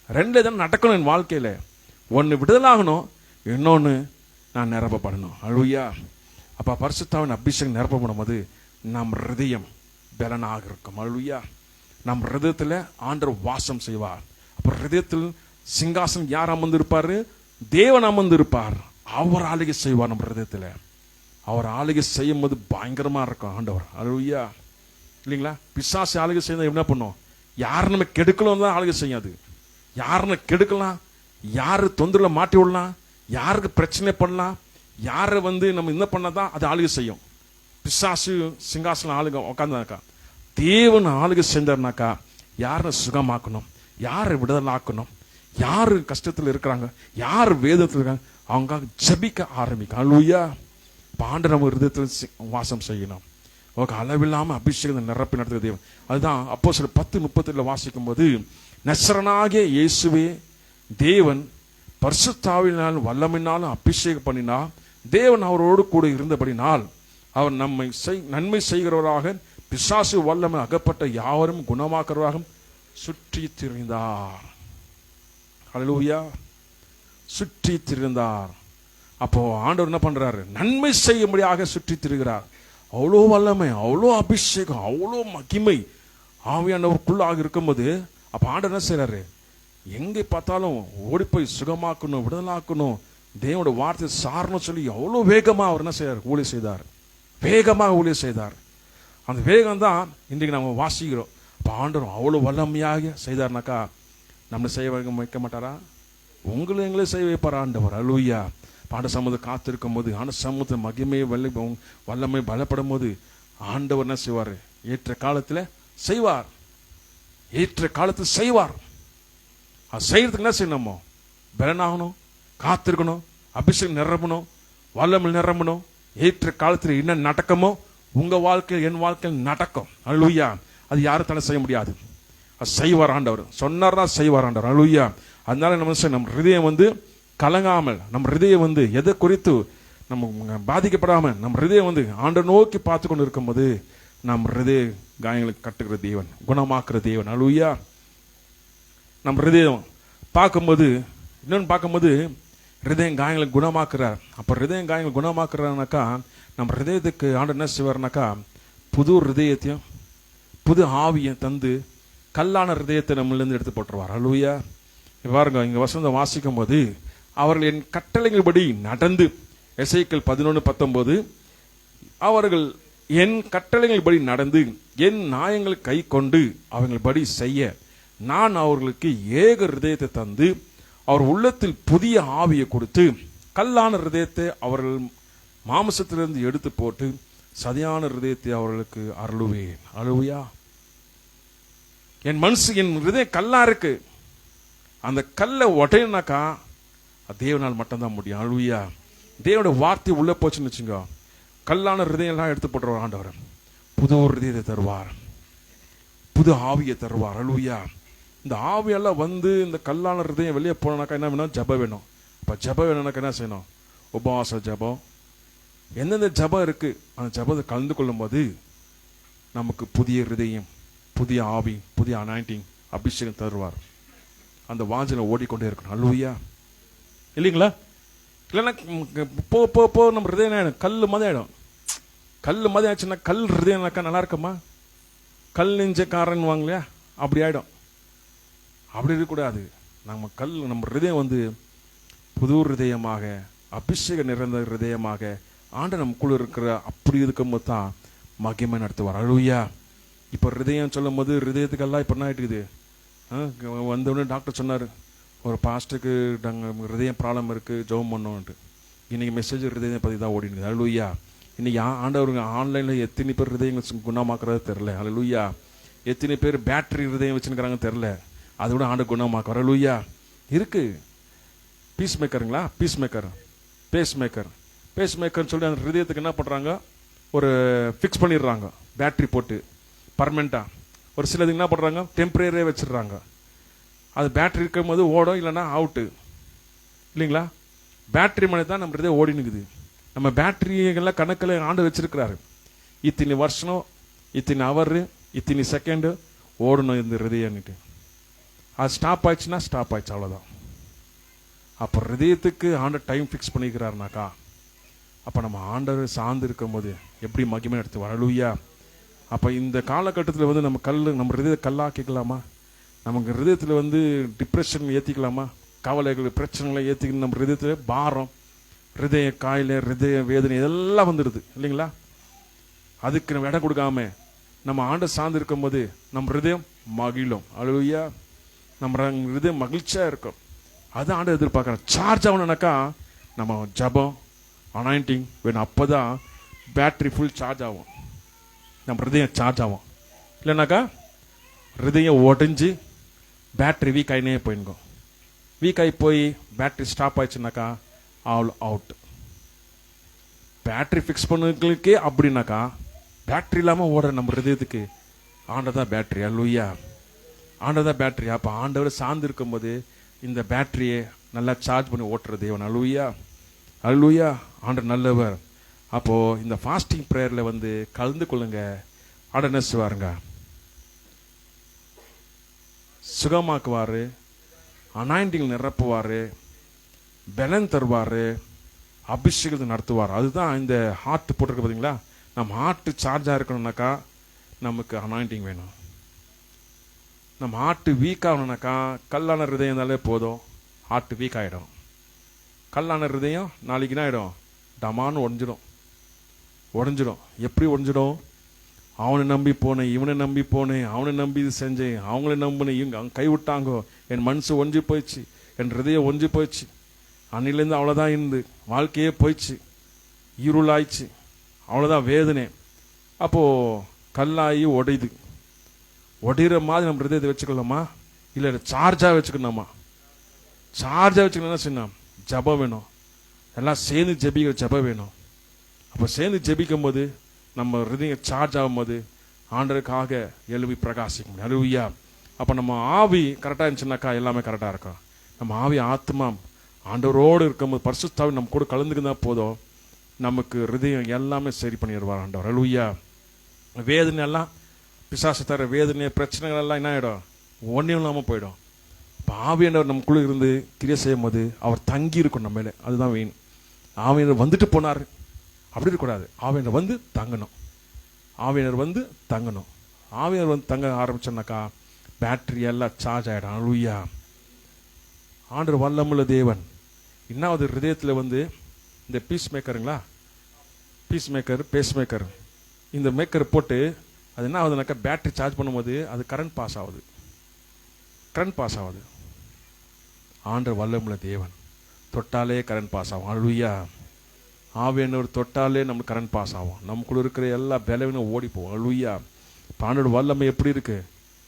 ரெண்டுல தானே நடக்கணும் என் வாழ்க்கையில. ஒன்னு விடுதலாகணும், இன்னொன்னு நான் நிரப்பப்படணும். அல்லேலூயா. அப்ப பரிசுத்தாவின் அபிஷேகம் நிரப்பப்படும் போது நம் ஹிருதயம் பலனாக இருக்கும். அல்லேலூயா. நம் ஹிருதயத்தில் ஆண்டவர் வாசம் செய்வார். அப்ப ஹிருதயத்தில் சிங்காசனம் யார் அமர்ந்து இருப்பாரு? தேவன் அமர்ந்து இருப்பார். அவர் ஆளுகை செய்வார் நம்ம ஹிருதயத்தில். அவர் ஆளுகை செய்யும் போது பயங்கரமா இருக்கும் ஆண்டவர். அல்லேலூயா. இல்லைங்களா? பிசாசு ஆளுகை செய்ய என்ன பண்ணும்? யாரு நம்ம கெடுக்கலாம் தான் ஆளுகை செய்யாது. யாருன்னு கெடுக்கலாம், யாரு தொந்தரவுல மாட்டி விடலாம், யாருக்கு பிரச்சனை பண்ணலாம், யாரை நம்ம என்ன பண்ணாதான் அது ஆளுகை செய்யும். பிசாசு சிங்காசனம் ஆளுக உட்காந்துனாக்கா, தேவன் ஆளுகை செஞ்சார்னாக்கா யாரை சுகமாக்கணும், யாரை விடுதலாக்கணும், யாரு கஷ்டத்தில் இருக்கிறாங்க, யார் வேதத்தில் இருக்காங்க, அவங்க ஜெபிக்க ஆரம்பிக்கும். அல்லேலூயா. ஆண்டவர் நம்ம ஹிருதயத்தில் வாசம் செய்யணும். அளவில்லாம அபிஷேகம் நிரப்பி நடத்துகிற தேவன். அதுதான் அப்போஸ்தலர் 10:37 வாசிக்கும் போது, நசரனாகிய இயேசுவே தேவன் பரிசுத்தாவினாலும் வல்லமையினாலும் அபிஷேகம் பண்ணினா, தேவன் அவரோடு கூட இருந்தபடினால் அவர் நன்மை செய்கிறவராக பிசாசு வல்லமை அகப்பட்ட யாவரும் குணமாக்குறவராக சுற்றி திரிந்தார். அல்லேலூயா. சுற்றி திரிந்தார். அப்போ ஆண்டவர் என்ன பண்றாரு? நன்மை செய்யும்படியாக சுற்றி திரிகிறார். அவ்வளோ வல்லமை, அவ்வளோ அபிஷேகம், அவ்வளோ மகிமை ஆவியானவருக்குள்ளாக இருக்கும்போது அப்ப ஆண்டவர் என்ன செய்யறாரு? எங்கே பார்த்தாலும் ஓடி போய் சுகமாக்கணும், விடுதலாக்கணும், தேவனோட வார்த்தை சாரணும் சொல்லி அவ்வளோ வேகமா அவர் என்ன செய்யறாரு? ஊழியம் செய்தார். வேகமாக ஊழியம் செய்தார். அந்த வேகம் தான் இன்றைக்கு நம்ம வாசிக்கிறோம். அப்ப ஆண்டவர் அவ்வளோ வல்லமையாக செய்தார்னாக்கா நம்மளை செய்ய வைக்க மாட்டாரா? உங்களை எங்களே செய்ய வைப்பார் ஆண்டவர். அல்லேலூயா. பாண்ட சமூகத்தை காத்திருக்கும் போது, ஆண்ட சமூகத்தை மகிமையை வல்லமை பலப்படும் போது ஆண்டவர் என்ன செய்வார்? ஏற்ற காலத்தில் செய்வார். ஏற்ற காலத்தில் செய்வார். அது செய்யறதுக்கு என்ன செய்யணும்? பலனாகணும், காத்திருக்கணும், அபிஷேகம் நிரம்பணும், வல்லமை நிரம்பணும். ஏற்ற காலத்தில் என்ன நடக்குமோ உங்க வாழ்க்கையில் என் வாழ்க்கையில் நடக்கும். அல்லேலூயா. அது யாரும் தடை செய்ய முடியாது. அது செய்வார் ஆண்டவர். சொன்னார்னா செய்வார் ஆண்டவர். அல்லேலூயா. அதனால நம்ம ஹிருதயம் கலங்காமல், நம்ம ஹிருதயம் எதை குறித்து நம்ம பாதிக்கப்படாமல், நம்ம ஹிருதயம் ஆண்டவர் நோக்கி பார்த்து கொண்டு இருக்கும்போது நம் ஹிருதய காயங்களுக்கு கட்டுகிற தேவன், குணமாக்குற தேவன். அல்லேலூயா. நம்ம ஹிருதயம் பார்க்கும்போது, இன்னொன்று பார்க்கும்போது ஹிருதயம் காயங்களுக்கு குணமாக்குறார். அப்போ ஹிருதயம் காயங்களை குணமாக்குறாருனாக்கா நம்ம ஹிருதயத்துக்கு ஆண்டவர் என்ன செய்வார்னாக்கா புது ஹிருதயத்தையும் புது ஆவியை தந்து கல்லான ஹிருதயத்தை நம்மளிருந்து எடுத்து போட்டுருவார். அல்லேலூயா. பாருங்க, இங்க வசனம் வாசிக்கும் போது, அவர்கள் என் கட்டளைகளின்படி நடந்து, எசேக்கியேல் 11:19, அவர்கள் என் கட்டளைகளின்படி நடந்து என் நியாயங்களை கை கொண்டு அவர்கள்படி செய்ய நான் அவர்களுக்கு ஏக ஹிருதயத்தை தந்து அவர் உள்ளத்தில் புதிய ஆவியை கொடுத்து கல்லான ஹிருதயத்தை அவர்கள் மாம்சத்திலிருந்து எடுத்து போட்டு சதியான ஹிருதயத்தை அவர்களுக்கு அருளுவேன். அல்லேலூயா. என் ஹிருதயம் கல்லா இருக்கு. அந்த கல்லை உடையனாக்கா தேவனால் மட்டும்தான் முடியும். அல்லேலூயா. தேவனோட வார்த்தை உள்ள போச்சுன்னு வச்சுங்க, கல்லான ஹிருதயம் எல்லாம் எடுத்து போட்டுருவார் ஆண்டவர். புது ஹிருதயத்தை தருவார், புது ஆவியை தருவார். அல்லேலூயா. இந்த ஆவியெல்லாம் இந்த கல்லான ஹிருதயம் வெளியே போனாக்கா என்ன வேணும்? ஜபம் வேணும். அப்ப ஜபம் வேணும்னாக்கா என்ன செய்யணும்? உபவாச ஜபம். எந்தெந்த ஜபம் இருக்கு அந்த ஜபத்தை கலந்து கொள்ளும் போது நமக்கு புதிய ஹிருதயம், புதிய ஆவி, புதிய அனாயிண்டிங், அபிஷேகம் தருவார். அந்த வாஞ்சனை ஓடிக்கொண்டே இருக்கணும். அல்லேலூயா. இல்லைங்களா? இல்லைன்னா போ நம்ம ஹிருதயம் கல் மாதிரி ஆயிடும். கல் மாதிரி ஆச்சுன்னா, கல் ஹிருதயம்னாக்கா நல்லா இருக்குமா? கல் நெஞ்சக்காரன் வாங்கலையா? அப்படி ஆயிடும். அப்படி இருக்கக்கூடாது. நம்ம ஹிருதயம் வந்து புது ஹிருதயமாக, அபிஷேக நிறைந்த ஹிருதயமாக ஆண்டவர் நமக்குள்ள இருக்கிற அப்படி இருக்கும்போது தான் மகிமை நடத்துவார். அல்லேலூயா. இப்போ ஹிருதயம் சொல்லும் போது ஹிருதயத்துக்கெல்லாம் இப்போ என்ன ஆகிட்டுக்குது, வந்தோடனே டாக்டர் சொன்னார், ஒரு பாஸ்டருக்கு நாங்கள் ஹிருதயம் ப்ராப்ளம் இருக்குது, ஜெபம் பண்ணோன்ட்டு. இன்றைக்கி மெசேஜ் ஹிருதயம் பற்றி தான் ஓடினுது. அல்லேலூயா. இன்னைக்கு ஆண்டவருங்க ஆன்லைனில் எத்தனை பேர் ஹிருதயங்கள் குணமாக்குறது தெரில. அல்லேலூயா. எத்தனை பேர் பேட்டரி ஹிருதயம் வச்சுருக்கிறாங்க தெரில, அதை விட ஆண்டவர் குணமாக்குவார். அல்லேலூயா. இருக்கு பீஸ் மேக்கருங்களா, பேஸ் மேக்கர்னு சொல்லி அந்த ஹிருதயத்துக்கு என்ன பண்ணுறாங்க, ஒரு ஃபிக்ஸ் பண்ணிடுறாங்க பேட்டரி போட்டு பர்மனெண்ட்டாக. ஒரு சிலதுக்கு என்ன பண்ணுறாங்க, டெம்பரரியாக வச்சிடுறாங்க. அது பேட்டரி இருக்கும் போது ஓடும், இல்லைன்னா அவுட்டு இல்லைங்களா. பேட்டரி மணி தான் நம்ம ஹிருதயம் ஓடினுக்குது. நம்ம பேட்டரியெல்லாம் கணக்கில் ஆண்டு வச்சிருக்கிறாரு. இத்தனை வருஷம், இத்தனை ஹவரு, இத்தனை செகண்டு ஓடணும் இந்த ஹிருதயன்னுட்டு. அது ஸ்டாப் ஆயிடுச்சுன்னா ஸ்டாப் ஆயிடுச்சு, அவ்வளோதான். அப்போ ஹிருதயத்துக்கு ஆண்டவர் டைம் ஃபிக்ஸ் பண்ணிக்கிறாருனாக்கா, அப்போ நம்ம ஆண்டவர் சார்ந்து இருக்கும் போது எப்படி மகிமை நடத்துவார். அல்லேலூயா. அப்போ இந்த காலகட்டத்தில் வந்து நம்ம ஹிருதயத்தை கல்லாக்கிக்கலாமா? நமக்கு ஹிருதயத்தில் வந்து டிப்ரெஷன் ஏற்றிக்கலாமா? கவலைகள், பிரச்சனைகளை ஏற்றிக்கணும். நம்ம ஹிருதயத்தில் பாரம், ஹிருதய காயில, ஹிருதய வேதனை இதெல்லாம் வந்துடுது இல்லைங்களா. அதுக்கு நம்ம இடம் கொடுக்காம நம்ம ஆண்டவர் சார்ந்து இருக்கும் போது நம்ம ஹிருதயம் மகிழும். அல்லேலூயா. நம்ம ஹிருதயம் மகிழ்ச்சியாக இருக்கும். அது ஆண்டவர் எதிர்பார்க்குறோம். சார்ஜ் ஆகணும்னாக்கா நம்ம ஜபம், அனாயிண்டிங் வேணும். அப்போ தான் பேட்டரி ஃபுல் சார்ஜ் ஆகும், நம்ம ஹிருதயம் சார்ஜ் ஆகும். இல்லைனாக்கா ஹிருதயம் உடஞ்சி பேட்டரி வீக் ஆகினே போயிடும். வீக் ஆகி போய் பேட்டரி ஸ்டாப் ஆயிடுச்சுனாக்கா ஆல் அவுட். பேட்டரி ஃபிக்ஸ் பண்ணுறதுக்கே அப்படின்னாக்கா பேட்டரி இல்லாமல் ஓடுற நம்ம ஹிருதயத்துக்கு ஆண்டவர் தான் பேட்டரி. அல்லேலூயா. ஆண்டவர் தான் பேட்டரி. அப்போ ஆண்டவர் சார்ந்து இருக்கும்போது இந்த பேட்டரியை நல்லா சார்ஜ் பண்ணி ஓட்டுற தேவன். அல்லேலூயா. அல்லேலூயா. ஆண்டவர் நல்லவர். அப்போது இந்த ஃபாஸ்டிங் ப்ரேயரில் வந்து கலந்து கொள்ளுங்க. ஆண்டவர் என்ன செய்வாருங்க, சுகமாக்குவார், அனாயிண்டிங் நிரப்புவார், பலன் தருவார், அபிஷேகத்தை நடத்துவார். அதுதான் இந்த ஹார்ட் போட்டிருக்கு பார்த்தீங்களா. நம்ம ஹார்ட்டு சார்ஜாக இருக்கணும்னாக்கா நமக்கு அனாயிண்டிங் வேணும். நம்ம ஹார்ட்டு வீக் ஆகணும்னாக்கா கல்லான ஹிருதயம் இருந்தாலே போதும், ஹார்ட்டு வீக் ஆகிடும். கல்லான ஹிருதயம் நாளைக்கு என்ன ஆகிடும், டமான்னு உடஞ்சிடும். எப்படி உடஞ்சிடும்? அவனை நம்பி போனேன், இவனை நம்பி போனேன், அவனை நம்பி இது செஞ்சேன், அவங்கள நம்பினேன், இவங்க அவங்க கைவிட்டாங்கோ, என் மனசு ஒஞ்சி போயிடுச்சு, என் ஹிருதயம் ஒஞ்சி போயிடுச்சு, அன்னிலேருந்து அவ்வளோதான் இருந்து வாழ்க்கையே போயிடுச்சு, இருளாயிடுச்சு, அவ்வளோதான் வேதனை. அப்போது கல்லாகி ஒடையிற மாதிரி நம்ம ஹிருதயத்தை வச்சுக்கலாமா, இல்லை சார்ஜாக வச்சுக்கணுமா? சார்ஜாக வச்சுக்கணும். என்ன செய்யணும்? ஜபம் வேணும். எல்லாம் சேர்ந்து ஜபிக்கிற ஜபம் வேணும். அப்போ சேர்ந்து ஜபிக்கும் போது நம்ம ஹிருதயம் சார்ஜ் ஆகும் போது ஆண்டருக்காக எழுப்பி பிரகாசிக்க முடியும். அல்லேலூயா. அப்போ நம்ம ஆவி கரெக்டாக இருந்துச்சுனாக்கா எல்லாமே கரெக்டாக இருக்கும். நம்ம ஆவி ஆத்மா ஆண்டவரோடு இருக்கும்போது பரிசுத்தாவி நம்ம கூட கலந்துக்குந்தா போதும், நமக்கு ஹிருதயம் எல்லாமே சரி பண்ணிடுவார் ஆண்டவர். அல்லேலூயா. வேதனை எல்லாம், பிசாசு தர வேதனை, பிரச்சனைகள் எல்லாம் என்ன ஆகிடும், ஒன்றும் இல்லாமல் போயிடும். இப்போ ஆவியானவர் நமக்குள்ளே இருந்து கிரியை செய்யும் போது அவர் தங்கி இருக்கும் நம்ம மேலே. அதுதான் வேணும். ஆவியானவர் வந்துட்டு போனார் அப்படி இருக்கக்கூடாது. ஆவியானவர் வந்து தங்கணும். ஆவியானவர் வந்து தங்க ஆரம்பிச்சோன்னாக்கா பேட்டரி எல்லாம் சார்ஜ் ஆகிடும். அல்லேலூயா. ஆண்டவர் வல்லமுள்ள தேவன். இன்னாவது ஹிருதயத்தில் வந்து இந்த பேஸ் மேக்கர் இந்த மேக்கர் போட்டு அது என்ன ஆகுதுனாக்கா பேட்டரி சார்ஜ் பண்ணும்போது அது கரண்ட் பாஸ் ஆகுது. ஆண்டவர் வல்லமுள்ள தேவன். தொட்டாலே கரண்ட் பாஸ் ஆகும். அல்லேலூயா. ஆவியானவர் தொட்டாலே நமக்கு கரண்ட் பாஸ் ஆகும். நமக்குள்ள இருக்கிற எல்லா பலவீனம் ஓடி போகும். அல்லேலூயா. இப்போ ஆண்டவர் வல்லமை எப்படி இருக்கு,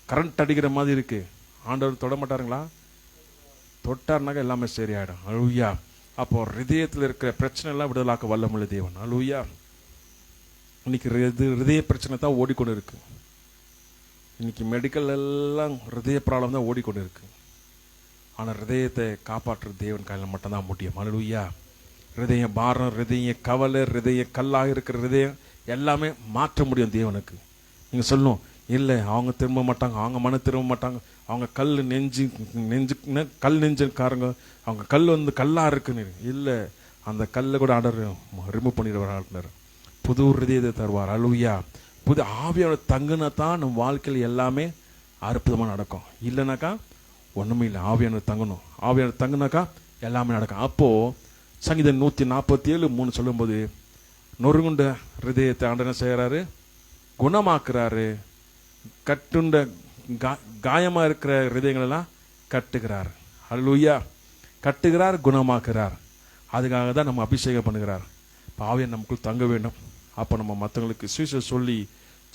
கரண்ட் அடிக்கிற மாதிரி இருக்கு. ஆண்டவர் தொட மாட்டாருங்களா? தொட்டார்னாக்க எல்லாமே சரியாயிடும். அல்லேலூயா. அப்போ ஹிருதயத்தில் இருக்கிற பிரச்சனை எல்லாம் விடுதலாக்க வல்லமுள்ள தேவன். அல்லேலூயா. இன்னைக்கு ஹிருதய பிரச்சனை தான் ஓடிக்கொண்டு இருக்கு. இன்னைக்கு மெடிக்கல் எல்லாம் ஹிருதய ப்ராப்ளம் தான் ஓடிக்கொண்டு இருக்கு. ஆனால் ஹிருதயத்தை காப்பாற்றுற தேவன் கையில் மட்டும்தான் முடியும். அல்லேலூயா. ஹிருதய பாரம், ஹிருதய கவலை, ஹிருதய கல்லாக இருக்கிற ஹிருதயம் எல்லாமே மாற்ற முடியும் தேவனுக்கு. நீங்கள் சொல்லணும், இல்லை அவங்க திரும்ப மாட்டாங்க, அவங்க மனம் திரும்ப மாட்டாங்க, அவங்க கல் நெஞ்சுக்காரங்க, அவங்க கல் வந்து கல்லாக இருக்குன்னு. இல்லை, அந்த கல்லை கூட ஆண்டவர் ரிமூவ் பண்ணிடுவார். புது ஹிருதயத்தை தருவார். அல்லேலூயா. புது ஆவியோட தங்குனா தான் நம்ம வாழ்க்கையில் எல்லாமே அற்புதமாக நடக்கும். இல்லைனாக்கா ஒண்ணுமே இல்லை. ஆவியானவர் தங்கணும். ஆவியானவர் தங்கினாக்கா எல்லாமே நடக்கும். அப்போ சங்கீதம் 147:3 சொல்லும்போது, நொறுங்குண்ட ஹிருதயத்தை ஆண்டவர் என்ன செய்யறாரு? குணமாக்குறாரு. கட்டுண்ட காயமா இருக்கிற ஹிருதயங்கள் எல்லாம் கட்டுகிறார். அல்லேலூயா. கட்டுகிறார், குணமாக்குறார். அதுக்காக தான் நம்ம அபிஷேகம் பண்ணுகிறார். ஆவியானவர் நமக்குள் தங்க வேண்டும். அப்போ நம்ம மற்றவங்களுக்கு சுவிசேஷம் சொல்லி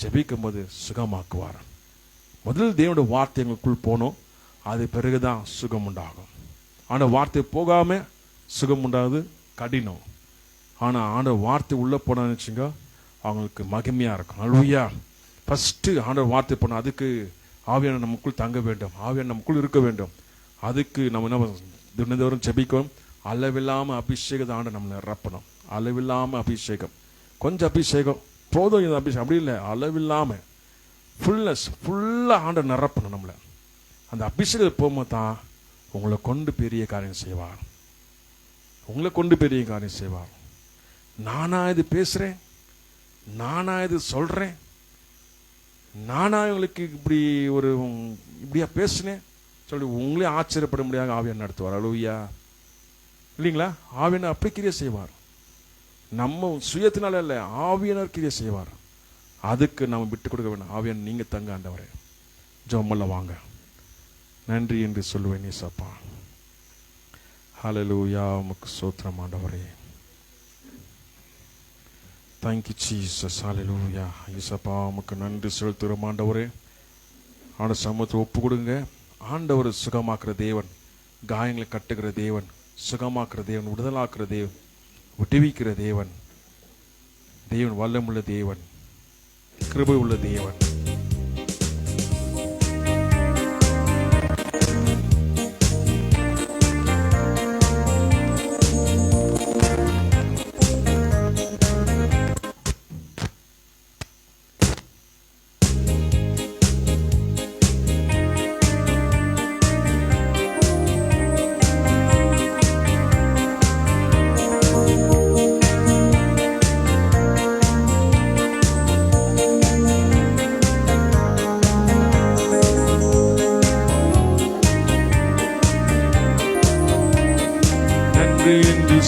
ஜெபிக்கும் போது சுகமாக்குவார். முதல் தேவனுடைய வார்த்தை எங்களுக்குள் போனோம், அது பிறகுதான் சுகம் உண்டாகும். ஆனால் வார்த்தை போகாம சுகம் உண்டாகுது கடினம். ஆனால் ஆண்டவர் வார்த்தை உள்ள போனான்னு வச்சுங்க, அவங்களுக்கு மகிமையா இருக்கும். அல்லேலூயா. ஃபர்ஸ்ட் ஆண்டவர் வார்த்தை போனோம், அதுக்கு ஆவியானவர் நமக்குள் தங்க வேண்டும், ஆவியானவர் நமக்குள் இருக்க வேண்டும். அதுக்கு நம்ம என்ன தினந்தோறும் ஜெபிக்கணும். அளவில்லாம அபிஷேகத்தை ஆண்டவர் நம்மளை நிரப்பணும். அளவில்லாம அபிஷேகம், கொஞ்சம் அபிஷேகம் போதும். இது அபிஷேகம் அப்படி இல்லை, அளவில்லாம ஃபுல்லா ஆண்டவர் நிரப்பணும் நம்மளை. அந்த அபிஷேகத்தை போகும்போது தான் உங்களை கொண்டு பெரிய காரியம் செய்வார். உங்களை கொண்டு பெரிய காரியம் செய்வார். நானா இது பேசுறேன், நானா இது சொல்றேன், நானா இவங்களுக்கு இப்படி ஒரு இப்படியா பேசுனேன் சொல்லி உங்களே ஆச்சரியப்பட முடியாத ஆவியானவர் நடத்துவார். அல்லேலூயா. இல்லைங்களா? ஆவியானவர் அப்படி கிரியை செய்வார். நம்ம சுயத்தினால இல்லை, ஆவியானவர் கிரியை செய்வார். அதுக்கு நம்ம விட்டு கொடுக்க வேண்டாம். ஆவியானவர் நீங்க தங்க ஆண்டவரே. ஜெபம்ல வாங்க. நன்றி என்று சொல்லுவேன் ஏசப்பா. ஹல்லேலூயா. உமக்கு ஸ்தோத்திரம் ஆண்டவரே. Thank you Jesus. ஹல்லேலூயா. ஏசப்பா உமக்கு நன்றி செலுத்துகிறோம் ஆண்டவரே. ஆண்டவர் சமூகத்தை ஒப்பு கொடுங்க. ஆண்டவர் சுகமாக்குற தேவன், காயங்களை கட்டுகிற தேவன், சுகமாக்குற தேவன், விடுதலாக்குற தேவன், விடுவிக்கிற தேவன், தேவன் வல்லமுள்ள தேவன், கிருபை உள்ள தேவன்.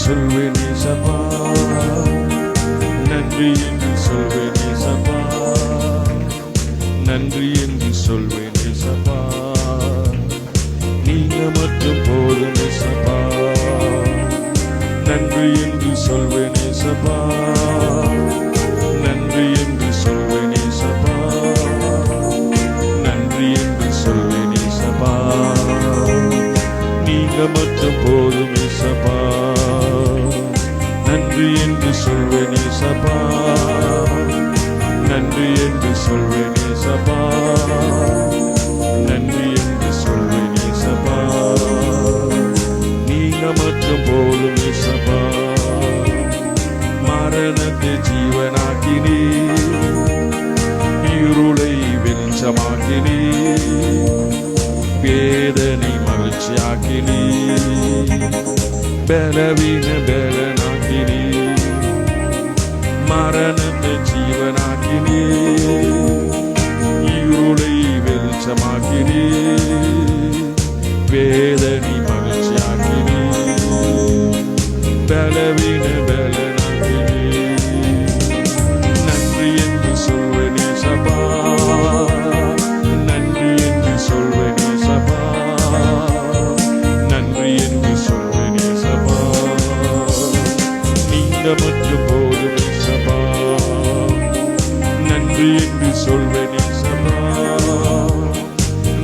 சொல்வேன் ஏசப்பா, நன்றி என்று சொல்வேன் ஏசப்பா, நன்றி என்று சொல்வேன் ஏசப்பா, நீங்க மட்டும் போதும் ஏசப்பா, நன்றி என்று சொல்வேன் ஏசப்பா, நன்றி என்று சொல்வேன் ஏசப்பா, நன்றி என்று சொல்வேன் ஏசப்பா, நீங்க மட்டும் போதும் ஏசப்பா, நன்றி என்று சொல்வேன் ஏசப்பா, நன்றி என்று சொல்வேன் ஏசப்பா, நன்றி என்று சொல்வேன் ஏசப்பா, நீங்க மட்டும் போதும் ஏசப்பா, மரணத்தை ஜீவனாக்கினீ, இருளை வெளிச்சமாக்கினீ, வேதனை மகிழ்ச்சியாக்கினீ, பலவீன பலனாக்கினீ, மரணத்தை ஜீவனாக்கினீ, இருளை வெளிச்சமாக்கினீ, வேதனை மகிழ்ச்சியாக்கினீ, பலவீன பலனாக்கினீ, நன்றி என்று சொல்வேன் ஏசப்பா, நன்றி என்று சொல்வேன் ஏசப்பா, நன்றி என்று சொல்வேன் ஏசப்பா, நீங்க மட்டும் போதும் ஏசப்பா, நன்றி என்று சொல்வேன் ஏசப்பா,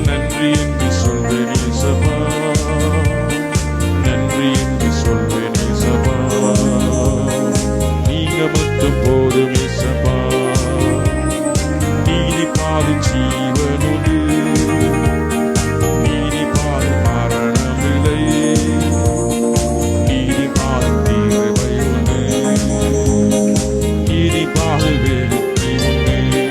நன்றி என்று சொல்வேன் ஏசப்பா, நன்றி என்று சொல்வேன் ஏசப்பா, நீங்க மட்டும் போதும் ஏசப்பா, நீதி பாது ஜீவனோடு, நீதி பாது மரணமில்லை, நீதி பாது தீர்வை உண்டு, நீதி பாது வெற்றி உண்டு,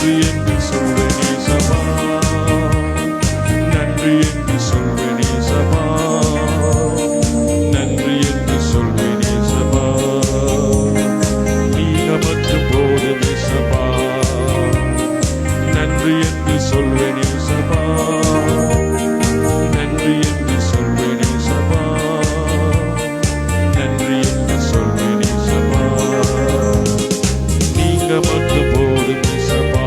நன்றி என்று சொல்வேன் இயேசப்பா, நன்றி என்று சொல்வேன் இயேசப்பா, நன்றி என்று சொல்வேன் இயேசப்பா, நீங்க மட்டும் போதும் இயேசப்பா, நன்றி என்று சொல்வேன் இயேசப்பா, நன்றி என்று சொல்வேன் இயேசப்பா, நன்றி என்று சொல்வேன் இயேசப்பா, நீங்க மட்டும் போதும் இயேசப்பா.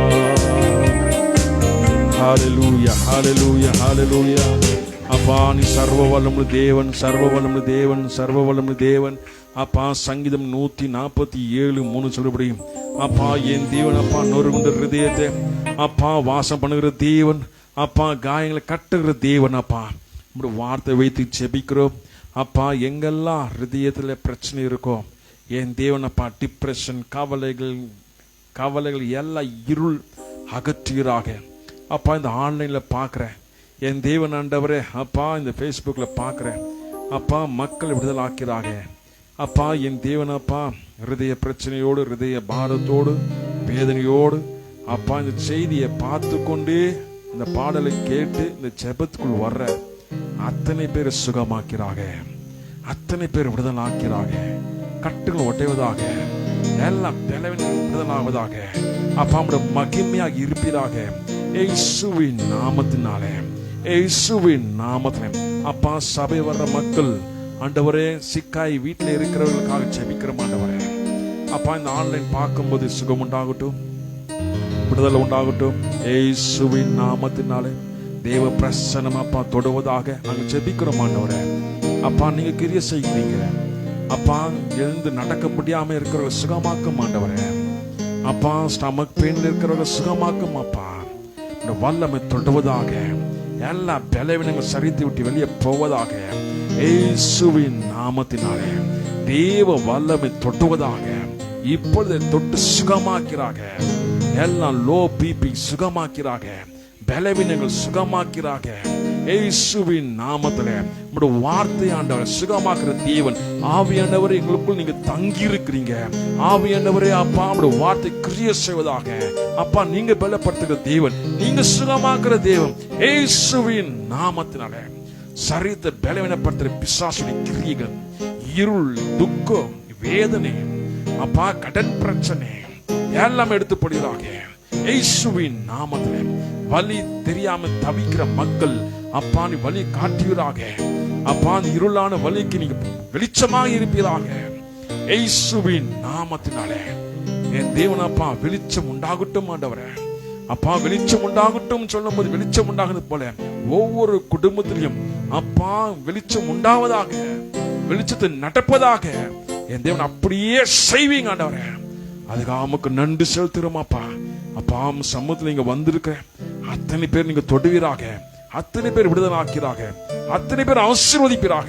ஹalleluya ஹalleluya ஹalleluya. அப்பா நீ சர்வ வல்லமுள்ள தேவன், சர்வ வல்லமுள்ள தேவன், சர்வ வல்லமுள்ள தேவன். அப்பா சங்கீதம் 147:3 சொல்லபடி அப்பா என் தேவன் அப்பா நொறுங்குண்ட ஹிருதயத்தை அப்பா வாசம் பண்ணுகிற தேவன், அப்பா காயங்களை கட்டுகிற தேவன். அப்பா உங்களுடைய வார்த்தை வைத்து ஜெபிக்கிறோம். அப்பா எங்கெல்லாம் ஹிருதயத்தில் பிரச்சனை இருக்கோ என் தேவன் அப்பா டிப்ரெஷன், கவலைகள் எல்லாம் இருள் அகற்றுகிறாக. அப்பா இந்த ஆன்லைனில் பார்க்குறேன் என் தேவன் ஆண்டவரே, அப்பா இந்த ஃபேஸ்புக்கில் பார்க்குறேன் அப்பா மக்கள் விடுதலை ஆக்கிறாங்க. அப்பா என் தேவன் அப்பா ஹிருதய பிரச்சனையோடு, ஹிருதய பாரத்தோடு, வேதனையோடு அப்பா இந்த செய்தியை பார்த்து கொண்டே இந்த பாடலை கேட்டு இந்த ஜெபத்துக்குள் வர்ற அத்தனை பேர் சுகமாக்கிறாங்க, அத்தனை பேர் விடுதலை ஆக்கிறாங்க, கட்டுகள் ஒட்டைவதாக, எல்லாம் விடுதலாவதாக. அப்பா நம்முடைய மகிமையாக இருப்பதாக இயேசுவின் நாமத்தினாலே, இயேசுவின் நாமத்திலே. அப்பா சபை வர்ற மக்கள் ஆண்டவரே சிக்காய் வீட்டில் இருக்கிறவர்களுக்காக ஜெபிக்கிறோம் ஆண்டவரே. அப்பா இந்த ஆன்லைன் பார்க்கும்போது சுகம் உண்டாகட்டும், விடுதலை உண்டாகட்டும் இயேசுவின் நாமத்தினாலே. தேவ பிரசன்னம் அப்பா தொடுவதாக நாங்கள் ஜெபிக்கிறோம் ஆண்டவரே. அப்பா நீங்க கிரியை செய்கிறீங்க அப்பா, எழுந்து நடக்க முடியாம இருக்கிறவங்க சுகமாக்கும் ஆண்டவரே. அப்பா ஸ்டமக் பெயின் இருக்கிறவங்க சுகமாக்கும் அப்பா. இந்த வல்லமை தொடுவதாக, எல்லா பலவீனங்கள் சரித்து விட்டு வெளியே போவதாக இயேசுவின் நாமத்தினாலே. தேவ வல்லமை தொடுவதாக, இப்பொழுது தொட்டு சுகமாக்கிறாக. எல்லாம் லோ பிபி சுகமாக்கிறாக, பலவீனங்கள் சுகமாக்கிறாக இயேசுவின் நாமத்திலே. உம்முடைய வார்த்தை ஆண்டவரே சுகமாக்குற தேவன். ஆவியானவரே எங்களுக்குள் நீங்க தங்கி இருக்கிறீங்க. ஆவியானவரே அப்பா உம்முடைய வார்த்தை கிரியை செய்வதாக. அப்பா நீங்க பலப்படுத்துகிற தேவன், நீங்க சுகமாக்குற தேவன் இயேசுவின் நாமத்தினாலே. சரீரத்தை பலவீனப்படுத்துகிற பிசாசுடைய கிரியைகள், இருள், துக்கம், வேதனை, அப்பா கடன் பிரச்சனை எல்லாம் எடுத்து போடுவதாக இயேசுவின் நாமத்திலே. வலி தெரியாம தவிக்கிற மக்கள் அப்பா நீ வலி காட்டுவீராக. அப்பா நீ இருளான வலிக்கு நீங்க வெளிச்சமாக இருப்பீராக இயேசுவின் நாமத்தினாலே. என் தேவன் அப்பா வெளிச்சம் உண்டாகட்டும் ஆண்டவரே. அப்பா வெளிச்சம் உண்டாகட்டும் சொல்லும் போது வெளிச்சம் உண்டாகுது போல ஒவ்வொரு குடும்பத்திலையும் அப்பா வெளிச்சம் உண்டாவதாக, வெளிச்சத்தை நடப்பதாக என் தேவன் அப்படியே செய்வீங்க ஆண்டவரே. அதுக்காக நமக்கு நன்றி செலுத்துறோம் அப்பா. அப்பா சமூகத்தில் நீங்க வந்திருக்கிற அத்தனை பேர் நீங்க தொடுவீராக, அத்தனை பேர் விடுதலை ஆக்கிறாக, அத்தனை பேர் ஆசீர்வதிப்பீராக.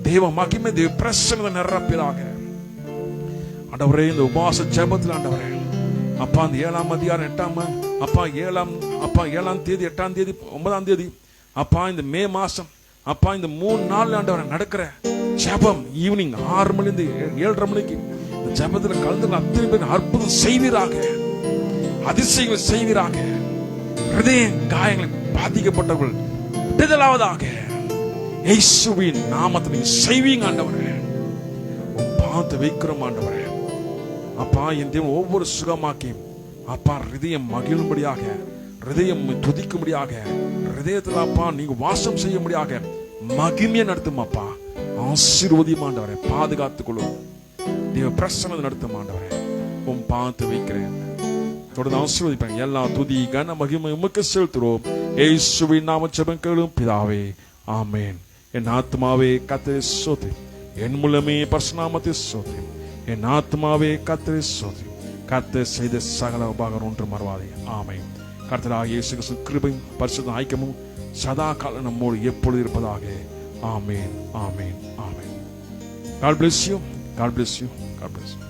தேவ மகிமை தேவ பிரசன்னத்தை நிரப்பிறாக ஆண்டவரே. இந்த உபவாச ஜெபத்தில் ஆண்டவரே அப்பா அந்த 7ஆம் அதிகாரம் 7ஆம் தேதி 8ஆம் தேதி 9ஆம் தேதி அப்பா இந்த மே மாசம் அப்பா இந்த 3 நாள் ஆண்டவரே நடக்கிற ஜெபம் ஈவினிங் 6 மணிலிருந்து 7:30 மணிக்கு இந்த ஜெபத்தில் கலந்து அத்தனை பேர் அற்புதம் செய்வீராக, அதிசயங்கள் செய்வீராக. ஹிருதய காயங்கள் பாதிக்கப்பட்டவர்கள் விடுதலாவதாக இயேசுவின் நாமத்தில் நீங்க செய்வீங்க ஆண்டவரே. பார்த்து வைக்கிறோம் ஆண்டவரே. அப்பா என் தேவன் ஒவ்வொரு சுகமாக்கி அப்பா ஹிருதயம் மகிழும்படியாக, ஹிருதயம் துதிக்கும்படியாக, ஹிருதயத்தில் அப்பா நீங்க வாசம் செய்யும்படியாக மகிமையை நடத்தும் அப்பா. ஆசீர்வதியும் ஆண்டவரே, பாதுகாத்துக் கொள்ளும் தேவ பிரசன்னத்தை நடத்தும் ஆண்டவரே. பார்த்து வைக்கிறேன், தொடர்ந்து ஆசீர்வதிப்பேன். எல்லா துதி கன மகிமை உமக்கு செலுத்துறோம் இயேசுவின் நாமத்தில் ஜெபம் கேளும் பிதாவே, ஆமென். என் ஆத்மாவே கர்த்தரை ஸ்தோத்திரி, என் முழுமே பரிசுநாமத்தை ஸ்தோத்திரி. என் ஆத்மாவே கர்த்தரை ஸ்தோத்திரி, கர்த்தர் செய்த சகல உபகாரம் ஒன்று மறவாதே, ஆமென். கர்த்தராகிய இயேசு கிறிஸ்துவின் கிருபையும் பரிசுத்த ஐக்கியமும் சதா காலம் நம்மோடு எப்பொழுது இருப்பதாக, ஆமென், ஆமென், ஆமென். God bless you. God bless you. God bless you.